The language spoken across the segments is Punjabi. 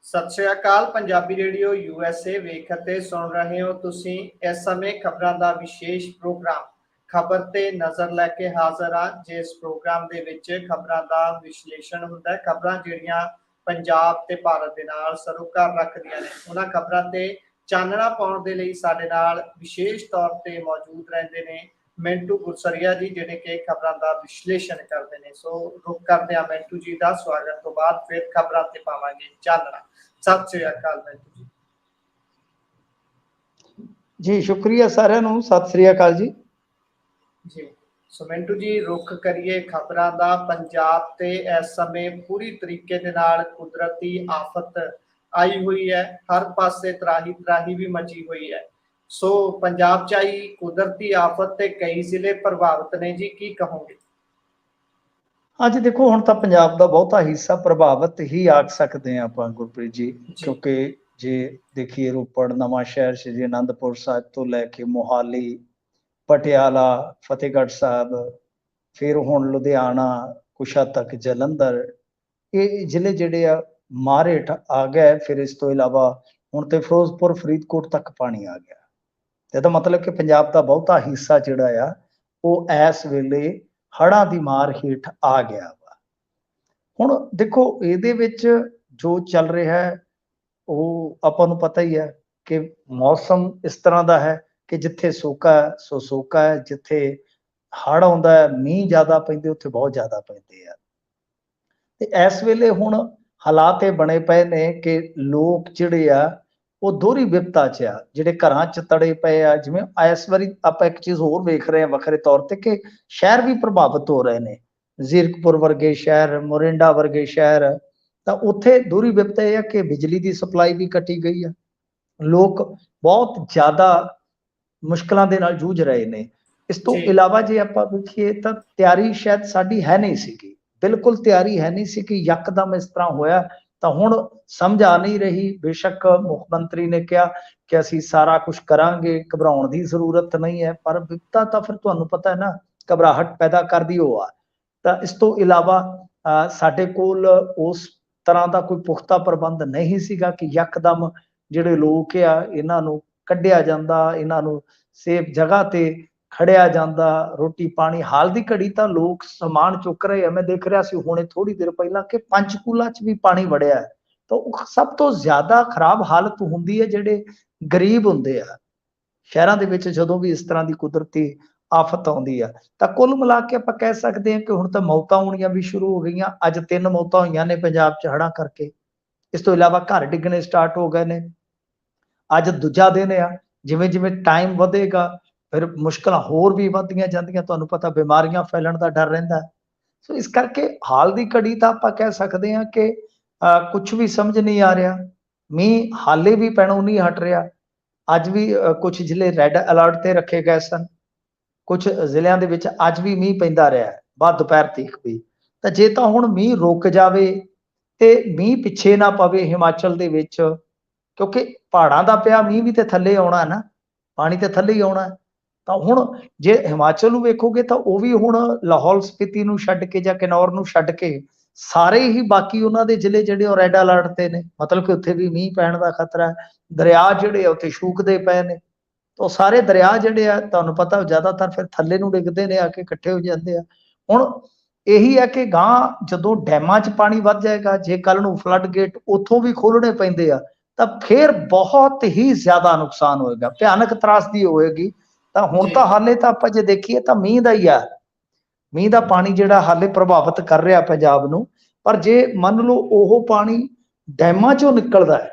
सत श्री अकाल। पंजाबी रेडियो यूएसए वेख ते सुन रहे हो तुसी। इस समय खबरों का विशेष प्रोग्राम खबर ते नज़र लैके हाजिर हाँ। जिस प्रोग्राम दे विच खबरों का विश्लेषण होंदा है। खबरां जिहड़ियां पंजाब ते भारत दे नाल सरोकार रखदियां ने, उन्हां खबरां ते चानना पाउण दे लई साडे नाल विशेष तौर ते मौजूद रहिंदे ने मिंटू गुरसरिया जी, जिहड़े कि खबरों का विश्लेषण करते हैं। सो रुक करते हैं मिंटू जी का। स्वागत तो बाद फिर खबरों ते पावांगे चानना। सत श्री अकाल मिंटू जी। शुक्रिया सारिਆਂ ਨੂੰ। सत श्री अकाल जी। जी सो मिंटू जी, रुख करिए खबरों का। पंजाब ते इस समय पूरी तरीके दे नाल कुदरती आफत आई हुई है। हर पासे तराही तराही भी मची हुई है। सो पंजाब च आई कुदरती आफत ते कई जिले प्रभावित ने जी, की कहोगे? हाँ जी, देखो हुण तां पंजाब दा बहुता हिस्सा प्रभावित ही आख सकते हैं आपां गुरप्रीत जी, क्योंकि जे देखिए रोपड़, नवांशहर, श्री आनंदपुर साहिब तो लैके मोहाली, पटियाला, फतेहगढ़ साहब, फिर हुण लुधियाना, कुछ हद तक जलंधर, ये जिले जिहड़े आ मार हेठ आ गए। फिर इस तो इलावा हुण ते फिरोजपुर, फरीदकोट तक पानी आ गया। ਇਹਦਾ मतलब कि पंजाब का बहुता हिस्सा ਜਿਹੜਾ ਆ ਉਹ ਇਸ ਵੇਲੇ ਹੜ੍ਹਾਂ ਦੀ ਮਾਰ ਹੇਠ ਆ ਗਿਆ ਵਾ। ਹੁਣ ਦੇਖੋ ਇਹਦੇ ਵਿੱਚ ਜੋ ਚੱਲ ਰਿਹਾ ਹੈ ਉਹ ਆਪਾਂ ਨੂੰ ਪਤਾ ਹੀ ਹੈ ਕਿ ਮੌਸਮ ਇਸ ਤਰ੍ਹਾਂ ਦਾ ਹੈ ਕਿ ਜਿੱਥੇ ਸੋਕਾ ਹੈ ਸੋ ਸੋਕਾ ਹੈ, ਜਿੱਥੇ ਹੜ੍ਹ ਆਉਂਦਾ ਹੈ, ਮੀਂਹ ਜ਼ਿਆਦਾ ਪੈਂਦੇ, ਉੱਥੇ ਬਹੁਤ ਜ਼ਿਆਦਾ ਪੈਂਦੇ ਆ। ਤੇ ਇਸ ਵੇਲੇ ਹੁਣ ਹਾਲਾਤ ਇਹ ਬਣੇ ਪਏ ਨੇ ਕਿ ਲੋਕ ਜਿਹੜੇ ਆ ਉਹ ਦੋਹਰੀ ਵਿਪਤਾ 'ਚ ਆ, ਜਿਹੜੇ ਘਰਾਂ 'ਚ ਤੜੇ ਪਏ ਆ। ਜਿਵੇਂ ਇਸ ਵਾਰੀ ਆਪਾਂ ਇੱਕ ਚੀਜ਼ ਹੋਰ ਵੇਖ ਰਹੇ ਹਾਂ ਵੱਖਰੇ ਤੌਰ ਤੇ ਕਿ ਸ਼ਹਿਰ ਵੀ ਪ੍ਰਭਾਵਿਤ ਹੋ ਰਹੇ ਨੇ। ਜ਼ੀਰਕਪੁਰ ਵਰਗੇ ਸ਼ਹਿਰ, ਮੋਰਿੰਡਾ ਵਰਗੇ ਸ਼ਹਿਰ, ਤਾਂ ਉੱਥੇ ਦੋਹਰੀ ਵਿਪਤਾ ਇਹ ਆ ਕਿ ਬਿਜਲੀ ਦੀ ਸਪਲਾਈ ਵੀ ਕੱਟੀ ਗਈ ਆ। ਲੋਕ ਬਹੁਤ ਜ਼ਿਆਦਾ ਮੁਸ਼ਕਲਾਂ ਦੇ ਨਾਲ ਜੂਝ ਰਹੇ ਨੇ। ਇਸ ਤੋਂ ਇਲਾਵਾ ਜੇ ਆਪਾਂ ਵੇਖੀਏ ਤਾਂ ਤਿਆਰੀ ਸ਼ਾਇਦ ਸਾਡੀ ਹੈ ਨਹੀਂ ਸੀਗੀ, ਬਿਲਕੁਲ ਤਿਆਰੀ ਹੈ ਨਹੀਂ ਸੀ ਕਿ ਯਕਦਮ ਇਸ ਤਰ੍ਹਾਂ ਹੋਇਆ। ਤਾਂ ਹੁਣ ਸਮਝ ਆ ਨਹੀਂ ਰਹੀ। ਬੇਸ਼ੱਕ ਮੁੱਖ ਮੰਤਰੀ ਨੇ ਕਿਹਾ ਕਿ ਅਸੀਂ ਸਾਰਾ ਕੁਝ ਕਰਾਂਗੇ, ਘਬਰਾਉਣ ਦੀ ਜ਼ਰੂਰਤ ਨਹੀਂ ਹੈ, ਪਰ ਵਿਪਤਾ ਤਾਂ ਫਿਰ ਤੁਹਾਨੂੰ ਪਤਾ ਹੈ ਨਾ, ਘਬਰਾਹਟ ਪੈਦਾ ਕਰਦੀ ਉਹ ਆ। ਤਾਂ ਇਸ ਤੋਂ ਇਲਾਵਾ ਸਾਡੇ ਕੋਲ ਉਸ ਤਰ੍ਹਾਂ ਦਾ ਕੋਈ ਪੁਖਤਾ ਪ੍ਰਬੰਧ ਨਹੀਂ ਸੀਗਾ ਕਿ ਯਕਦਮ ਜਿਹੜੇ ਲੋਕ ਆ ਇਹਨਾਂ ਨੂੰ ਕੱਢਿਆ ਜਾਂਦਾ, ਇਹਨਾਂ ਨੂੰ ਸੇਫ ਜਗ੍ਹਾ ਤੇ ਖੜਿਆ ਜਾਂਦਾ, ਰੋਟੀ ਪਾਣੀ। ਹਾਲ ਦੀ ਘੜੀ ਤਾਂ ਲੋਕ ਸਮਾਨ ਚੁੱਕ ਰਹੇ ਆ। ਮੈਂ ਦੇਖ ਰਿਹਾ ਸੀ ਹੁਣੇ ਥੋੜੀ ਦੇਰ ਪਹਿਲਾਂ ਕਿ ਪੰਚਕੂਲਾ 'ਚ ਵੀ ਪਾਣੀ ਵੜਿਆ। ਤਾਂ ਉਹ ਸਭ ਤੋਂ ਜ਼ਿਆਦਾ ਖਰਾਬ ਹਾਲਤ ਹੁੰਦੀ ਹੈ ਜਿਹੜੇ ਗਰੀਬ ਹੁੰਦੇ ਆ ਸ਼ਹਿਰਾਂ ਦੇ ਵਿੱਚ ਜਦੋਂ ਵੀ ਇਸ ਤਰ੍ਹਾਂ ਦੀ ਕੁਦਰਤੀ ਆਫਤ ਆਉਂਦੀ ਆ। ਤਾਂ ਕੁੱਲ ਮਿਲਾ ਕੇ ਆਪਾਂ ਕਹਿ ਸਕਦੇ ਹਾਂ ਕਿ ਹੁਣ ਤਾਂ ਮੌਤਾਂ ਹੋਣੀਆਂ ਵੀ ਸ਼ੁਰੂ ਹੋ ਗਈਆਂ। ਅੱਜ 3 ਮੌਤਾਂ ਹੋਈਆਂ ਨੇ ਪੰਜਾਬ 'ਚ ਹੜ੍ਹਾਂ ਕਰਕੇ। ਇਸ ਤੋਂ ਇਲਾਵਾ ਘਰ ਡਿੱਗਣੇ ਸਟਾਰਟ ਹੋ ਗਏ ਨੇ। ਅੱਜ ਦੂਜਾ ਦਿਨ ਆ। ਜਿਵੇਂ ਜਿਵੇਂ ਟਾਈਮ ਵਧੇਗਾ ਫਿਰ ਮੁਸ਼ਕਲਾਂ ਹੋਰ ਵੀ ਵੱਧਦੀਆਂ ਜਾਂਦੀਆਂ। ਤੁਹਾਨੂੰ ਪਤਾ ਬਿਮਾਰੀਆਂ ਫੈਲਣ ਦਾ ਡਰ ਰਹਿੰਦਾ। ਸੋ ਇਸ ਕਰਕੇ ਹਾਲ ਦੀ ਘੜੀ ਤਾਂ ਆਪਾਂ ਕਹਿ ਸਕਦੇ ਹਾਂ ਕਿ ਕੁਛ ਵੀ ਸਮਝ ਨਹੀਂ ਆ ਰਿਹਾ। ਮੀਂਹ ਹਾਲੇ ਵੀ ਪੈਣੋਂ ਨਹੀਂ ਹਟ ਰਿਹਾ। ਅੱਜ ਵੀ ਕੁਛ ਜ਼ਿਲ੍ਹੇ ਰੈੱਡ ਅਲਰਟ ਤੇ ਰੱਖੇ ਗਏ ਸਨ। ਕੁਛ ਜ਼ਿਲ੍ਹਿਆਂ ਦੇ ਵਿੱਚ ਅੱਜ ਵੀ ਮੀਂਹ ਪੈਂਦਾ ਰਿਹਾ ਬਾਅਦ ਦੁਪਹਿਰ ਤੀਕ ਵੀ। ਤਾਂ ਜੇ ਤਾਂ ਹੁਣ ਮੀਂਹ ਰੁਕ ਜਾਵੇ ਤੇ ਮੀਂਹ ਪਿੱਛੇ ਨਾ ਪਵੇ ਹਿਮਾਚਲ ਦੇ ਵਿੱਚ, ਕਿਉਂਕਿ ਪਹਾੜਾਂ ਦਾ ਪਿਆ ਮੀਂਹ ਵੀ ਤੇ ਥੱਲੇ ਆਉਣਾ ਨਾ, ਪਾਣੀ ਤੇ ਥੱਲੇ ਹੀ ਆਉਣਾ। ਤਾਂ ਹੁਣ ਜੇ ਹਿਮਾਚਲ ਨੂੰ ਵੇਖੋਗੇ ਤਾਂ ਉਹ ਵੀ ਹੁਣ ਲਾਹੌਲ ਸਪੀਤੀ ਨੂੰ ਛੱਡ ਕੇ ਜਾਂ ਕਿਨੌਰ ਨੂੰ ਛੱਡ ਕੇ ਸਾਰੇ ਹੀ ਬਾਕੀ ਉਹਨਾਂ ਦੇ ਜ਼ਿਲ੍ਹੇ ਜਿਹੜੇ ਉਹ ਰੈੱਡ ਅਲਰਟ ਤੇ ਨੇ। ਮਤਲਬ ਕਿ ਉੱਥੇ ਵੀ ਮੀਂਹ ਪੈਣ ਦਾ ਖਤਰਾ ਹੈ। ਦਰਿਆ ਜਿਹੜੇ ਆ ਉੱਥੇ ਸ਼ੂਕਦੇ ਪਏ ਨੇ। ਤਾਂ ਸਾਰੇ ਦਰਿਆ ਜਿਹੜੇ ਆ ਤੁਹਾਨੂੰ ਪਤਾ ਜ਼ਿਆਦਾਤਰ ਫਿਰ ਥੱਲੇ ਨੂੰ ਡਿੱਗਦੇ ਨੇ, ਆ ਕੇ ਇਕੱਠੇ ਹੋ ਜਾਂਦੇ ਆ। ਹੁਣ ਇਹੀ ਹੈ ਕਿ ਗਾਂ ਜਦੋਂ ਡੈਮਾਂ 'ਚ ਪਾਣੀ ਵੱਧ ਜਾਏਗਾ, ਜੇ ਕੱਲ ਨੂੰ ਫਲੱਡ ਗੇਟ ਉੱਥੋਂ ਵੀ ਖੋਲਣੇ ਪੈਂਦੇ ਆ ਤਾਂ ਫਿਰ ਬਹੁਤ ਹੀ ਜ਼ਿਆਦਾ ਨੁਕਸਾਨ ਹੋਏਗਾ, ਭਿਆਨਕ ਤਰਾਸਦੀ ਹੋਏਗੀ। ਤਾਂ ਹੁਣ ਤਾਂ ਹਾਲੇ ਤਾਂ ਆਪਾਂ ਜੇ ਦੇਖੀਏ ਤਾਂ ਮੀਂਹ ਦਾ ਹੀ ਆ। ਮੀਂਹ ਦਾ ਪਾਣੀ ਜਿਹੜਾ ਹਾਲੇ ਪ੍ਰਭਾਵਿਤ ਕਰ ਰਿਹਾ ਪੰਜਾਬ ਨੂੰ। ਪਰ ਜੇ ਮੰਨ ਲਓ ਉਹ ਪਾਣੀ ਡੈਮਾਂ 'ਚੋਂ ਨਿਕਲਦਾ ਹੈ,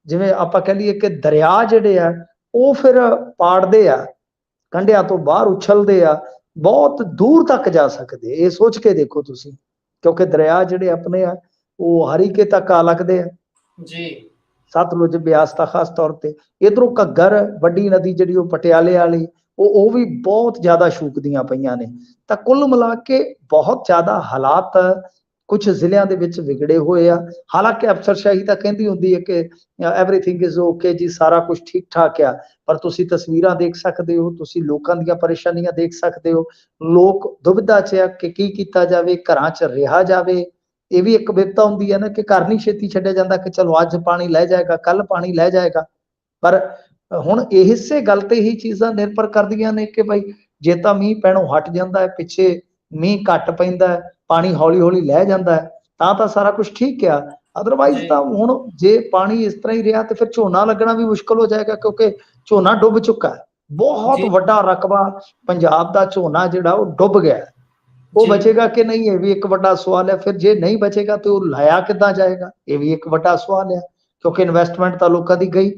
ਜਿਵੇਂ ਆਪਾਂ ਕਹਿ ਲਈਏ ਕਿ ਦਰਿਆ ਜਿਹੜੇ ਆ ਉਹ ਫਿਰ ਪਾੜਦੇ ਆ, ਕੰਢਿਆਂ ਤੋਂ ਬਾਹਰ ਉਛਲਦੇ ਆ, ਬਹੁਤ ਦੂਰ ਤੱਕ ਜਾ ਸਕਦੇ। ਇਹ ਸੋਚ ਕੇ ਦੇਖੋ ਤੁਸੀਂ, ਕਿਉਂਕਿ ਦਰਿਆ ਜਿਹੜੇ ਆਪਣੇ ਆ ਉਹ ਹਰੀਕੇ ਤੱਕ ਆ ਲੱਗਦੇ ਆ ਜੀ। ਸਤਲੁਜ, ਬਿਆਸ ਤਾਂ ਖਾਸ ਤੌਰ ਤੇ। ਇਧਰੋਂ ਘੱਗਰ ਵੱਡੀ ਨਦੀ ਜਿਹੜੀ ਉਹ ਪਟਿਆਲੇ ਵਾਲੀ ਉਹ ਵੀ ਬਹੁਤ ਜ਼ਿਆਦਾ ਸ਼ੂਕਦੀਆਂ ਪਈਆਂ ਨੇ। ਤਾਂ ਕੁੱਲ ਮਿਲਾ ਕੇ ਬਹੁਤ ਜ਼ਿਆਦਾ ਹਾਲਾਤ ਕੁਝ ਜ਼ਿਲ੍ਹਿਆਂ ਦੇ ਵਿੱਚ ਵਿਗੜੇ ਹੋਏ ਆ। ਹਾਲਾਂਕਿ ਅਫਸਰਸ਼ਾਹੀ ਤਾਂ ਕਹਿੰਦੀ ਹੁੰਦੀ ਹੈ ਕਿ ਐਵਰੀਥਿੰਗ ਇਜ਼ ਓਕੇ ਜੀ, ਸਾਰਾ ਕੁਝ ਠੀਕ ਠਾਕ ਆ। ਪਰ ਤੁਸੀਂ ਤਸਵੀਰਾਂ ਦੇਖ ਸਕਦੇ ਹੋ, ਤੁਸੀਂ ਲੋਕਾਂ ਦੀਆਂ ਪਰੇਸ਼ਾਨੀਆਂ ਦੇਖ ਸਕਦੇ ਹੋ। ਲੋਕ ਦੁਵਿਧਾ 'ਚ ਆ ਕਿ ਕੀ ਕੀਤਾ ਜਾਵੇ, ਘਰਾਂ 'ਚ ਰਿਹਾ ਜਾਵੇ ਇਹ ਵੀ ਇੱਕ ਵਿਪਤਾ ਹੁੰਦੀ ਹੈ ਨਾ ਕਿ ਘਰ ਨਹੀਂ ਛੇਤੀ ਛੱਡਿਆ ਜਾਂਦਾ ਕਿ ਚਲੋ ਅੱਜ ਪਾਣੀ ਲੈ ਜਾਏਗਾ, ਕੱਲ ਪਾਣੀ ਲੈ ਜਾਏਗਾ। ਪਰ ਹੁਣ ਇਸੇ ਗੱਲ ਤੇ ਹੀ ਚੀਜ਼ਾਂ ਨਿਰਭਰ ਕਰਦੀਆਂ ਨੇ ਕਿ ਭਾਈ ਜੇ ਤਾਂ ਮੀਂਹ ਪੈਣੋਂ ਹਟ ਜਾਂਦਾ ਹੈ, ਪਿੱਛੇ ਮੀਂਹ ਘੱਟ ਪੈਂਦਾ ਹੈ, ਪਾਣੀ ਹੌਲੀ ਹੌਲੀ ਲੈ ਜਾਂਦਾ ਹੈ, ਤਾਂ ਸਾਰਾ ਕੁਝ ਠੀਕ ਆ। ਅਦਰਵਾਈਜ਼ ਤਾਂ ਹੁਣ ਜੇ ਪਾਣੀ ਇਸ ਤਰ੍ਹਾਂ ਹੀ ਰਿਹਾ ਤੇ ਫਿਰ ਝੋਨਾ ਲੱਗਣਾ ਵੀ ਮੁਸ਼ਕਲ ਹੋ ਜਾਏਗਾ, ਕਿਉਂਕਿ ਝੋਨਾ ਡੁੱਬ ਚੁੱਕਾ ਹੈ। ਬਹੁਤ ਵੱਡਾ ਰਕਬਾ ਪੰਜਾਬ ਦਾ ਝੋਨਾ ਜਿਹੜਾ ਉਹ ਡੁੱਬ ਗਿਆ। ਉਹ ਬਚੇਗਾ ਕਿ ਨਹੀਂ, ਇਹ ਵੀ ਇੱਕ ਵੱਡਾ ਸਵਾਲ ਹੈ। ਫਿਰ ਜੇ ਨਹੀਂ ਬਚੇਗਾ ਤੇ ਉਹ ਲਾਇਆ ਕਿੱਦਾਂ ਜਾਏਗਾ, ਇਹ ਵੀ ਇੱਕ ਵੱਡਾ ਸਵਾਲ ਹੈ। ਕਿਉਂਕਿ ਇਨਵੈਸਟਮੈਂਟ ਤਾਂ ਲੋਕਾਂ ਦੀ ਗਈ,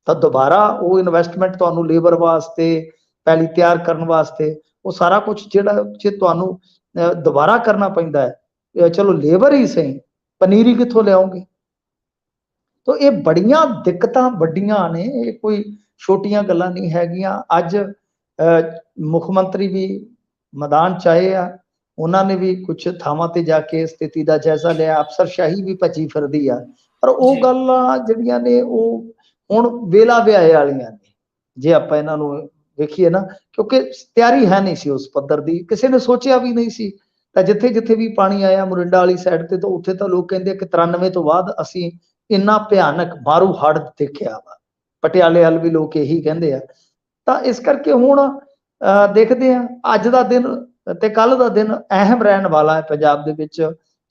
ਤਾਂ ਦੁਬਾਰਾ ਉਹ ਇਨਵੈਸਟਮੈਂਟ ਤੁਹਾਨੂੰ ਲੇਬਰ ਵਾਸਤੇ, ਪੈਲੀ ਤਿਆਰ ਕਰਨ ਵਾਸਤੇ, ਉਹ ਸਾਰਾ ਕੁਝ ਜਿਹੜਾ ਜੇ ਤੁਹਾਨੂੰ ਦੁਬਾਰਾ ਕਰਨਾ ਪੈਂਦਾ ਹੈ, ਚਲੋ ਲੇਬਰ ਹੀ ਸਹੀ, ਪਨੀਰੀ ਕਿੱਥੋਂ ਲਿਆਓਗੇ। ਤਾਂ ਇਹ ਬੜੀਆਂ ਦਿੱਕਤਾਂ ਵੱਡੀਆਂ ਨੇ, ਇਹ ਕੋਈ ਛੋਟੀਆਂ ਗੱਲਾਂ ਨਹੀਂ ਹੈਗੀਆਂ। ਅੱਜ ਮੁੱਖ ਮੰਤਰੀ ਵੀ ਮੈਦਾਨ ਚ ਆਏ ਆ, ਉਹਨਾਂ ਨੇ ਵੀ ਕੁਝ ਥਾਵਾਂ ਤੇ ਜਾ ਕੇ ਸਥਿਤੀ ਦਾ ਜਾਇਜ਼ਾ ਲਿਆ। ਅਫਸਰਸ਼ਾਹੀ ਵੀ ਭੱਜੀ ਫਿਰਦੀ ਆ, ਪਰ ਉਹ ਗੱਲਾਂ ਜਿਹੜੀਆਂ ਨੇ ਉਹ ਹੁਣ ਵੇਲਾ ਵਿਆਏ ਵਾਲੀਆਂ ਨੇ ਜੇ ਆਪਾਂ ਇਹਨਾਂ ਨੂੰ ਵੇਖੀਏ ਨਾ, ਕਿਉਂਕਿ ਤਿਆਰੀ ਹੈ ਨਹੀਂ ਸੀ ਉਸ ਪੱਧਰ ਦੀ, ਕਿਸੇ ਨੇ ਸੋਚਿਆ ਵੀ ਨਹੀਂ ਸੀ। ਤਾਂ ਜਿੱਥੇ ਜਿੱਥੇ ਵੀ ਪਾਣੀ ਆਇਆ ਮੋਰਿੰਡਾ ਵਾਲੀ ਸਾਈਡ ਤੇ, ਤਾਂ ਉੱਥੇ ਤਾਂ ਲੋਕ ਕਹਿੰਦੇ ਕਿ 93 ਤੋਂ ਬਾਅਦ ਅਸੀਂ ਇੰਨਾ ਭਿਆਨਕ ਮਾਰੂ ਹੜ੍ਹ ਦੇਖਿਆ ਵਾ। ਪਟਿਆਲੇ ਵੱਲ ਵੀ ਲੋਕ ਇਹੀ ਕਹਿੰਦੇ ਆ। ਤਾਂ ਇਸ ਕਰਕੇ ਹੁਣ ਦੇਖਦੇ ਆ, ਅੱਜ ਦਾ ਦਿਨ ਤੇ ਕੱਲ ਦਾ ਦਿਨ ਅਹਿਮ ਰਹਿਣ ਵਾਲਾ ਹੈ ਪੰਜਾਬ ਦੇ ਵਿੱਚ।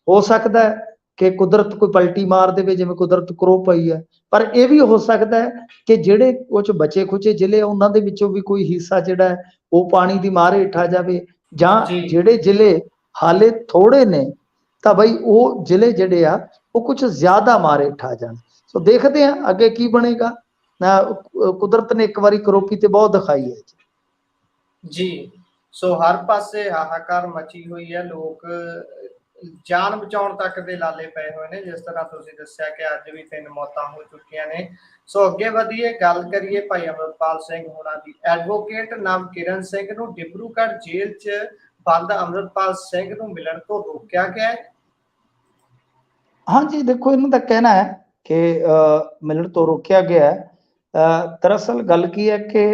ਹੋ ਸਕਦਾ ਹੈ ਕਿ ਕੁਦਰਤ ਕੋਈ ਪਲਟੀ ਮਾਰ ਦੇਵੇ, ਜਿਵੇਂ ਕੁਦਰਤ ਕਰੋ ਪਈ ਹੈ, ਪਰ ਇਹ ਵੀ ਹੋ ਸਕਦਾ ਹੈ ਕਿ ਜਿਹੜੇ ਕੁਝ ਬਚੇ ਖੁਚੇ ਜ਼ਿਲ੍ਹੇ ਉਹਨਾਂ ਦੇ ਵਿੱਚੋਂ ਵੀ ਕੋਈ ਹਿੱਸਾ ਜਿਹੜਾ ਹੈ ਉਹ ਪਾਣੀ ਦੀ ਮਾਰ ਹੇਠ ਆ ਜਾਵੇ, ਜਾਂ ਜਿਹੜੇ ਜ਼ਿਲ੍ਹੇ ਹਾਲੇ ਥੋੜੇ ਨੇ ਤਾਂ ਬਈ ਉਹ ਜ਼ਿਲ੍ਹੇ ਜਿਹੜੇ ਆ ਉਹ ਕੁਝ ਜ਼ਿਆਦਾ ਮਾਰ ਹੇਠ ਆ ਜਾਣ। ਸੋ ਦੇਖਦੇ ਆ ਅੱਗੇ ਕੀ ਬਣੇਗਾ। ਕੁਦਰਤ ਨੇ ਇੱਕ ਵਾਰੀ ਕਰੋਪੀ ਤੇ ਬਹੁਤ ਦਿਖਾਈ ਹੈ ਜੀ। ਸੋ ਹਰ ਪਾਸੇ ਹਾਹਾਕਾਰ ਮਚੀ ਹੋਈ ਹੈ, ਲੋਕ ਜਾਨ ਬਚਾਉਣ ਤੱਕ ਦੇ ਲਾਲੇ ਪਏ ਹੋਏ ਨੇ। ਜਿਸ ਤਰ੍ਹਾਂ ਤੁਸੀਂ ਦੱਸਿਆ ਕਿ ਅੱਜ ਵੀ 3 ਮੌਤਾਂ ਹੋ ਚੁੱਕੀਆਂ ਨੇ। ਸੋ ਅੱਗੇ ਵਧੀਏ, ਗੱਲ ਕਰੀਏ ਭਾਈ ਅਮਰਪਾਲ ਸਿੰਘ ਹੋਣਾ ਦੀ। ਐਡਵੋਕੇਟ ਨਵਕਿਰਨ ਸਿੰਘ ਨੂੰ ਡਿਬਰੂਗੜ੍ਹ ਜੇਲ੍ਹ 'ਚ ਬੰਦ ਅਮਰਪਾਲ ਸਿੰਘ ਨੂੰ ਮਿਲਣ ਤੋਂ ਰੋਕਿਆ ਗਿਆ ਹੈ। ਹਾਂਜੀ, ਦੇਖੋ ਇਹਨਾਂ ਦਾ ਕਹਿਣਾ ਹੈ ਕਿ ਮਿਲਣ ਤੋਂ ਰੋਕਿਆ ਗਿਆ ਹੈ। ਦਰਅਸਲ ਗੱਲ ਕੀ ਹੈ ਕਿ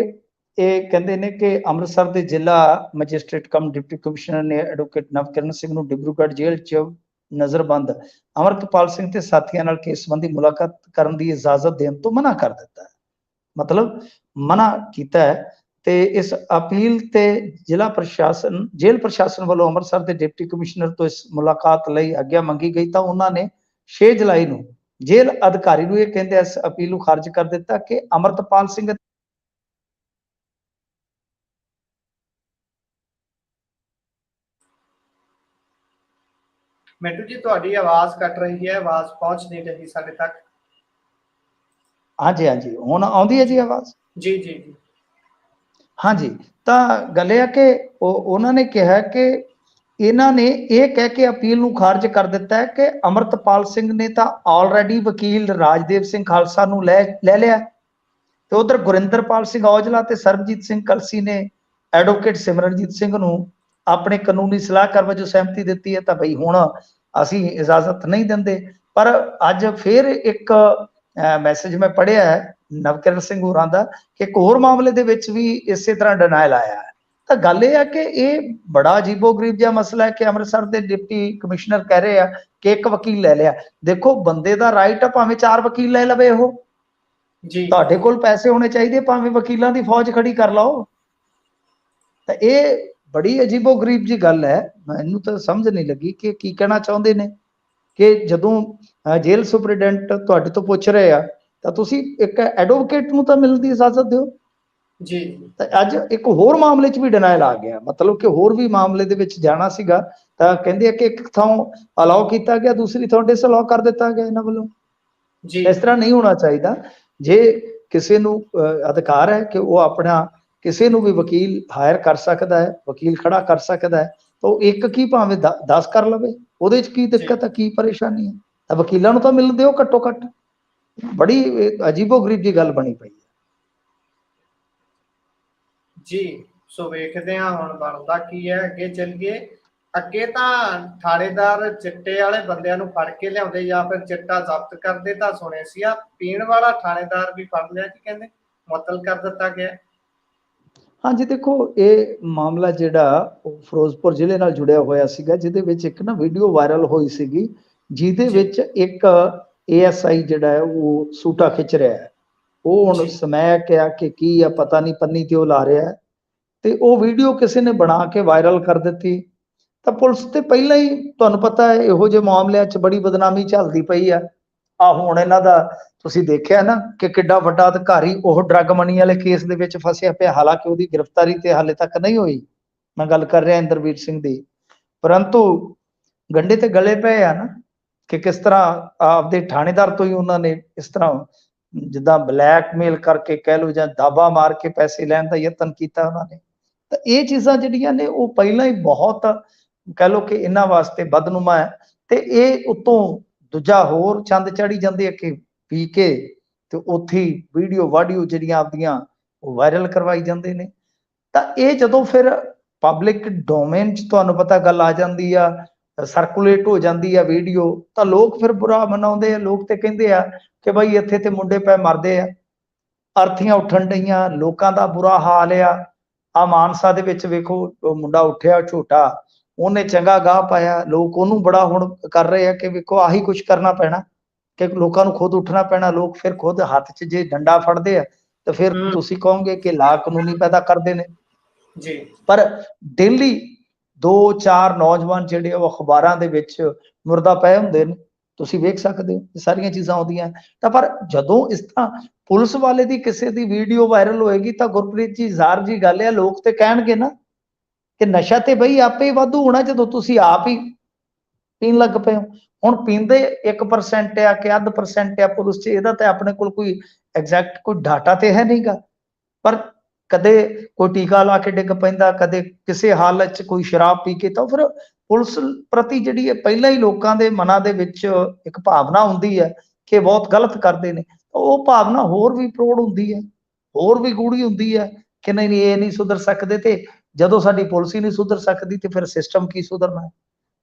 ਇਹ ਕਹਿੰਦੇ ਨੇ ਕਿ ਅੰਮ੍ਰਿਤਸਰ ਦੇ ਜ਼ਿਲ੍ਹਾ ਮੈਜਿਸਟ੍ਰੇਟ ਕਮ ਡਿਪਟੀ ਕਮਿਸ਼ਨਰ ਨੇ ਐਡਵੋਕੇਟ ਨਵਕਿਰਨ ਸਿੰਘ ਨੂੰ ਡਿਬਰੂਗੜ੍ਹ ਜੇਲ੍ਹ 'ਚ ਨਜ਼ਰਬੰਦ ਅਮਰਪਾਲ ਸਿੰਘ ਤੇ ਸਾਥੀਆਂ ਨਾਲ ਕੇਸ ਸੰਬੰਧੀ ਮੁਲਾਕਾਤ ਕਰਨ ਦੀ ਇਜਾਜ਼ਤ ਦੇਣ ਤੋਂ ਮਨਾ ਕਰ ਦਿੱਤਾ ਹੈ। ਮਤਲਬ ਮਨਾ ਕੀਤਾ ਹੈ। ਤੇ ਇਸ ਅਪੀਲ ਤੇ ਜ਼ਿਲ੍ਹਾ ਪ੍ਰਸ਼ਾਸਨ, ਜੇਲ੍ਹ ਪ੍ਰਸ਼ਾਸਨ ਵੱਲੋਂ ਅੰਮ੍ਰਿਤਸਰ ਦੇ ਡਿਪਟੀ ਕਮਿਸ਼ਨਰ ਤੋਂ ਇਸ ਮੁਲਾਕਾਤ ਲਈ ਆਗਿਆ ਮੰਗੀ ਗਈ, ਤਾਂ ਉਹਨਾਂ ਨੇ 6 ਜੁਲਾਈ ਨੂੰ ਜੇਲ੍ਹ ਅਧਿਕਾਰੀ ਨੂੰ ਇਹ ਕਹਿੰਦੇ ਇਸ ਅਪੀਲ ਨੂੰ ਖਾਰਜ ਕਰ ਦਿੱਤਾ ਕਿ ਅਮਰਪਾਲ ਸਿੰਘ ਮਿੰਟੂ ਜੀ, ਤੁਹਾਡੀ ਆਵਾਜ਼ ਕੱਟ ਰਹੀ ਹੈ, ਆਵਾਜ਼ ਪਹੁੰਚ ਨਹੀਂ ਰਹੀ ਸਾਡੇ ਤੱਕ। ਹਾਂਜੀ ਹਾਂਜੀ, ਹੁਣ ਆਉਂਦੀ ਹੈ ਜੀ ਆਵਾਜ਼? ਜੀ ਜੀ ਜੀ। ਹਾਂਜੀ, ਤਾਂ ਗੱਲ ਇਹ ਹੈ ਕਿ ਉਹਨਾਂ ਨੇ ਕਿਹਾ ਕਿ ਇਹਨਾਂ ਨੇ ਇਹ ਕਹਿ ਕੇ ਅਪੀਲ ਨੂੰ ਖਾਰਜ ਕਰ ਦਿੱਤਾ ਹੈ ਕਿ ਅਮਰਪਾਲ ਸਿੰਘ ਨੇ ਤਾਂ ਆਲਰੇਡੀ ਵਕੀਲ ਰਾਜਦੇਵ ਸਿੰਘ ਖਾਲਸਾ ਨੂੰ ਲੈ ਲਿਆ, ਤੇ ਉਧਰ ਗੁਰਿੰਦਰਪਾਲ ਸਿੰਘ ਔਜਲਾ ਤੇ ਸਰਬਜੀਤ ਸਿੰਘ ਕਲਸੀ ਨੇ ਐਡਵੋਕੇਟ ਸਿਮਰਨਜੀਤ ਸਿੰਘ ਨੂੰ ਆਪਣੇ ਕਾਨੂੰਨੀ ਸਲਾਹਕਾਰ ਵਜੋਂ ਸਹਿਮਤੀ ਦਿੱਤੀ ਹੈ। ਤਾਂ ਬਈ ਹੁਣ ਅਸੀਂ ਇਜਾਜ਼ਤ ਨਹੀਂ ਦਿੰਦੇ। ਪਰ ਅੱਜ ਫਿਰ ਇੱਕ ਮੈਸੇਜ ਮੈਂ ਪੜ੍ਹਿਆ ਹੈ ਨਵਕਿਰਨ ਸਿੰਘ ਹੋਰਾਂ ਦਾ ਕਿ ਇੱਕ ਹੋਰ ਮਾਮਲੇ ਦੇ ਵਿੱਚ ਵੀ ਇਸੇ ਤਰ੍ਹਾਂ ਡਿਨਾਇਲ ਆਇਆ ਹੈ। ਤਾਂ ਗੱਲ ਇਹ ਹੈ ਕਿ ਇਹ ਬੜਾ ਅਜੀਬੋ-ਗਰੀਬ ਜਿਹਾ ਮਸਲਾ ਹੈ ਕਿ ਅੰਮ੍ਰਿਤਸਰ ਦੇ ਡਿਪਟੀ ਕਮਿਸ਼ਨਰ ਕਹਿ ਰਹੇ ਆ ਕਿ ਇੱਕ ਵਕੀਲ ਲੈ ਲਿਆ। ਦੇਖੋ, ਬੰਦੇ ਦਾ ਰਾਈਟ ਆ ਭਾਵੇਂ 4 ਵਕੀਲ ਲੈ ਲਵੇ, ਉਹ ਤੁਹਾਡੇ ਕੋਲ ਪੈਸੇ ਹੋਣੇ ਚਾਹੀਦੇ, ਭਾਵੇਂ ਵਕੀਲਾਂ ਦੀ ਫੌਜ ਖੜੀ ਕਰ ਲਓ। ਤਾਂ ਇਹ ਬੜੀ ਅਜੀਬੋ-ਗਰੀਬ ਜੀ ਗੱਲ ਹੈ, ਮੈਨੂੰ ਤਾਂ ਸਮਝ ਨਹੀਂ ਲੱਗੀ ਕਿ ਕੀ ਕਹਿਣਾ ਚਾਹੁੰਦੇ ਨੇ। ਕਿ ਜਦੋਂ ਜੇਲ੍ਹ ਸੁਪਰੀਡੈਂਟ ਤੁਹਾਡੇ ਤੋਂ ਪੁੱਛ ਰਹੇ ਆ ਤਾਂ ਤੁਸੀਂ ਇੱਕ ਐਡਵੋਕੇਟ ਨੂੰ ਤਾਂ ਮਿਲਣ ਦੀ ਇਜਾਜ਼ਤ ਦਿਓ ਜੀ। ਤਾਂ ਅੱਜ ਇੱਕ ਹੋਰ ਮਾਮਲੇ 'ਚ ਵੀ ਡਿਨਾਇਲ ਆ ਗਿਆ, ਮਤਲਬ ਕਿ ਹੋਰ ਵੀ ਮਾਮਲੇ ਦੇ ਵਿੱਚ ਜਾਣਾ ਸੀਗਾ ਤਾਂ ਕਹਿੰਦੇ ਆ ਕਿ ਇੱਕ ਥਾਂ ਅਲਾਓ ਕੀਤਾ ਗਿਆ, ਦੂਸਰੀ ਥਾਂ ਡਿਸਅਲਾਓ ਕਰ ਦਿੱਤਾ ਗਿਆ ਇਹਨਾਂ ਵੱਲੋਂ। ਇਸ ਤਰ੍ਹਾਂ ਨਹੀਂ ਹੋਣਾ ਚਾਹੀਦਾ। ਜੇ ਕਿਸੇ ਨੂੰ ਅਧਿਕਾਰ ਹੈ ਕਿ ਉਹ ਆਪਣਾ ਕਿਸੇ ਨੂੰ ਵੀ ਵਕੀਲ ਹਾਇਰ ਕਰ ਸਕਦਾ ਹੈ, ਵਕੀਲ ਖੜਾ ਕਰ ਸਕਦਾ ਹੈ, ਤਾਂ ਉਹ ਇੱਕ ਕੀ ਭਾਵੇਂ 10 ਕਰ ਲਵੇ, ਉਹਦੇ 'ਚ ਕੀ ਦਿੱਕਤ ਹੈ, ਕੀ ਪਰੇਸ਼ਾਨੀ ਹੈ। ਤਾਂ ਵਕੀਲਾਂ ਨੂੰ ਤਾਂ ਮਿਲ ਦਿਓ ਘੱਟੋ ਘੱਟ। ਬੜੀ ਅਜੀਬੋ-ਗਰੀਬ ਜੀ ਗੱਲ ਬਣੀ ਪਈ ਹੈ ਜੀ। ਸੋ ਵੇਖਦੇ ਹਾਂ ਹੁਣ ਬਣਦਾ ਕੀ ਹੈ। ਅੱਗੇ ਚੱਲੀਏ। ਅੱਗੇ ਤਾਂ ਥਾਣੇਦਾਰ ਚਿੱਟੇ ਵਾਲੇ ਬੰਦਿਆਂ ਨੂੰ ਫੜ ਕੇ ਲਿਆਉਂਦੇ ਜਾਂ ਫਿਰ ਚਿੱਟਾ ਜ਼ਬਤ ਕਰਦੇ ਤਾਂ ਸੁਣੇ ਸੀ। ਆ ਪੀਣ ਵਾਲਾ ਥਾਣੇਦਾਰ ਵੀ ਫੜ ਲਿਆ ਕਿ ਕਹਿੰਦੇ ਮੁਅੱਤਲ ਕਰ ਦਿੱਤਾ ਗਿਆ। ਹਾਂਜੀ ਦੇਖੋ, ਇਹ ਮਾਮਲਾ ਜਿਹੜਾ ਉਹ ਫਿਰੋਜ਼ਪੁਰ ਜ਼ਿਲ੍ਹੇ ਨਾਲ ਜੁੜਿਆ ਹੋਇਆ ਸੀਗਾ, ਜਿਹਦੇ ਵਿੱਚ ਇੱਕ ਨਾ ਵੀਡੀਓ ਵਾਇਰਲ ਹੋਈ ਸੀਗੀ, ਜਿਹਦੇ ਜੀ ਵਿੱਚ ਇੱਕ ASI ਜਿਹੜਾ ਹੈ ਉਹ ਸੂਟਾ ਖਿੱਚ ਰਿਹਾ ਹੈ। ਉਹ ਹੁਣ ਜੀ ਸਮੈਕ ਆ ਕਿ ਕੀ ਆ ਪਤਾ ਨਹੀਂ, ਪੰਨੀ ਤੇ ਉਹ ਲਾ ਰਿਹਾ ਹੈ, ਤੇ ਉਹ ਵੀਡੀਓ ਕਿਸੇ ਨੇ ਬਣਾ ਕੇ ਵਾਇਰਲ ਕਰ ਦਿੱਤੀ। ਤਾਂ ਪੁਲਿਸ ਤੇ ਪਹਿਲਾਂ ਹੀ ਤੁਹਾਨੂੰ ਪਤਾ ਹੈ ਇਹੋ ਜਿਹੇ ਮਾਮਲਿਆਂ 'ਚ ਬੜੀ ਬਦਨਾਮੀ ਝੱਲਦੀ ਪਈ ਆ। ਹੁਣ ਇਹਨਾਂ ਦਾ ਤੁਸੀਂ ਦੇਖਿਆ ਨਾ ਕਿ ਕਿੱਡਾ ਵੱਡਾ ਅਧਿਕਾਰੀ ਉਹ ਡਰੱਗ ਮਨੀ ਵਾਲੇ ਕੇਸ ਦੇ ਵਿੱਚ ਫਸਿਆ ਪਿਆ, ਹਾਲਾਂਕਿ ਉਹਦੀ ਗ੍ਰਿਫਤਾਰੀ ਤੇ ਹਾਲੇ ਤੱਕ ਨਹੀਂ ਹੋਈ। ਮੈਂ ਗੱਲ ਕਰ ਰਿਹਾ ਇੰਦਰਵੀਰ ਸਿੰਘ ਦੀ, ਪਰੰਤੂ ਗੰਢੇ ਤੇ ਗਲੇ ਪਏ ਆ ਨਾ ਕਿ ਕਿਸ ਤਰ੍ਹਾਂ ਆਪਦੇ ਥਾਣੇਦਾਰ ਤੋਂ ਹੀ ਉਹਨਾਂ ਨੇ ਇਸ ਤਰ੍ਹਾਂ ਜਿੱਦਾਂ ਬਲੈਕਮੇਲ ਕਰਕੇ ਕਹਿ ਲਓ ਜਾਂ ਦਾਬਾ ਮਾਰ ਕੇ ਪੈਸੇ ਲੈਣ ਦਾ ਯਤਨ ਕੀਤਾ ਉਹਨਾਂ ਨੇ। ਤਾਂ ਇਹ ਚੀਜ਼ਾਂ ਜਿਹੜੀਆਂ ਨੇ ਉਹ ਪਹਿਲਾਂ ਹੀ ਬਹੁਤ ਕਹਿ ਲਓ ਕਿ ਇਹਨਾਂ ਵਾਸਤੇ ਬਦਨੁਮਾ ਹੈ, ਤੇ ਇਹ ਉਤੋਂ ਦੂਜਾ ਹੋਰ ਚੰਦ ਚੜੀ ਜਾਂਦੇ ਆ ਕਿ ਪੀ ਕੇ ਤੇ ਉੱਥੇ ਵੀਡੀਓ ਵਾਡੀਓ ਜਿਹੜੀਆਂ ਆਪਦੀਆਂ ਉਹ ਵਾਇਰਲ ਕਰਵਾਈ ਜਾਂਦੇ ਨੇ। ਤਾਂ ਇਹ ਜਦੋਂ ਫਿਰ ਪਬਲਿਕ ਡੋਮੇਨ 'ਚ ਤੁਹਾਨੂੰ ਪਤਾ ਗੱਲ ਆ ਜਾਂਦੀ ਆ, ਸਰਕੂਲੇਟ ਹੋ ਜਾਂਦੀ ਆ ਵੀਡੀਓ, ਤਾਂ ਲੋਕ ਫਿਰ ਬੁਰਾ ਮਨਾਉਂਦੇ ਆ। ਲੋਕ ਤੇ ਕਹਿੰਦੇ ਆ ਕਿ ਬਾਈ ਇੱਥੇ ਤੇ ਮੁੰਡੇ ਪੈ ਮਰਦੇ ਆ, ਅਰਥੀਆਂ ਉੱਠਣ ਡਈਆਂ, ਲੋਕਾਂ ਦਾ ਬੁਰਾ ਹਾਲ ਆ ਮਾਨਸਾ ਦੇ ਵਿੱਚ ਵੇਖੋ, ਉਹ ਮੁੰਡਾ ਉੱਠਿਆ ਝੋਟਾ, ਉਹਨੇ ਚੰਗਾ ਗਾਹ ਪਾਇਆ, ਲੋਕ ਉਹਨੂੰ ਬੜਾ ਹੁਣ ਕਰ ਰਹੇ ਆ ਕਿ ਵੇਖੋ ਆਹੀ ਕੁਝ ਕਰਨਾ ਪੈਣਾ, ਕਿ ਲੋਕਾਂ ਨੂੰ ਖੁਦ ਉੱਠਣਾ ਪੈਣਾ। ਲੋਕ ਫਿਰ ਖੁਦ ਹੱਥ 'ਚ ਜੇ ਡੰਡਾ ਫੜਦੇ ਆ ਤਾਂ ਫਿਰ ਤੁਸੀਂ ਕਹੋਗੇ ਕਿ ਲਾ ਕਾਨੂੰਨੀ ਪੈਦਾ ਕਰਦੇ ਨੇ। ਜੀ ਪਰ ਡੇਲੀ 2-4 ਨੌਜਵਾਨ ਜਿਹੜੇ ਉਹ ਅਖਬਾਰਾਂ ਦੇ ਵਿੱਚ ਮੁਰਦਾ ਪਏ ਹੁੰਦੇ ਨੇ, ਤੁਸੀਂ ਵੇਖ ਸਕਦੇ ਹੋ, ਇਹ ਸਾਰੀਆਂ ਚੀਜ਼ਾਂ ਆਉਂਦੀਆਂ। ਤਾਂ ਪਰ ਜਦੋਂ ਇਸ ਤਰ੍ਹਾਂ ਪੁਲਿਸ ਵਾਲੇ ਦੀ ਕਿਸੇ ਦੀ ਵੀਡੀਓ ਵਾਇਰਲ ਹੋਏਗੀ ਤਾਂ ਗੁਰਪ੍ਰੀਤ ਜੀ ਜ਼ਾਹਰ ਜੀ ਗੱਲ ਹੈ, ਲੋਕ ਤੇ ਕਹਿਣਗੇ ਨਾ ਕਿ ਨਸ਼ਾ ਤੇ ਬਈ ਆਪੇ ਹੀ ਵਾਧੂ ਹੋਣਾ ਜਦੋਂ ਤੁਸੀਂ ਆਪ ਹੀ ਪੀਣ ਲੱਗ ਪਏ ਹੋ। ਹੁਣ ਪੀਂਦੇ 1% ਆ ਕਿ 0.5% ਆ ਪੁਲਿਸ 'ਚ, ਇਹਦਾ ਤਾਂ ਆਪਣੇ ਕੋਲ ਕੋਈ ਐਗਜ਼ੈਕਟ ਕੋਈ ਡਾਟਾ ਤੇ ਹੈ ਨਹੀਂਗਾ। ਪਰ ਕਦੇ ਕੋਈ ਟੀਕਾ ਲਾ ਕੇ ਡਿੱਗ ਪੈਂਦਾ, ਕਦੇ ਕਿਸੇ ਹਾਲਤ 'ਚ ਕੋਈ ਸ਼ਰਾਬ ਪੀ ਕੇ, ਤਾਂ ਫਿਰ ਪੁਲਿਸ ਪ੍ਰਤੀ ਜਿਹੜੀ ਹੈ ਪਹਿਲਾਂ ਹੀ ਲੋਕਾਂ ਦੇ ਮਨਾਂ ਦੇ ਵਿੱਚ ਇੱਕ ਭਾਵਨਾ ਹੁੰਦੀ ਹੈ ਕਿ ਬਹੁਤ ਗਲਤ ਕਰਦੇ ਨੇ। ਉਹ ਭਾਵਨਾ ਹੋਰ ਵੀ ਪ੍ਰੌੜ ਹੁੰਦੀ ਹੈ, ਹੋਰ ਵੀ ਗੂੜੀ ਹੁੰਦੀ ਹੈ ਕਿ ਨਹੀਂ ਇਹ ਨਹੀਂ ਸੁਧਰ ਸਕਦੇ। ਤੇ ਜਦੋਂ ਸਾਡੀ ਪੁਲਿਸ ਹੀ ਨਹੀਂ ਸੁਧਰ ਸਕਦੀ ਤੇ ਫਿਰ ਸਿਸਟਮ ਕੀ ਸੁਧਰਨਾ ਹੈ।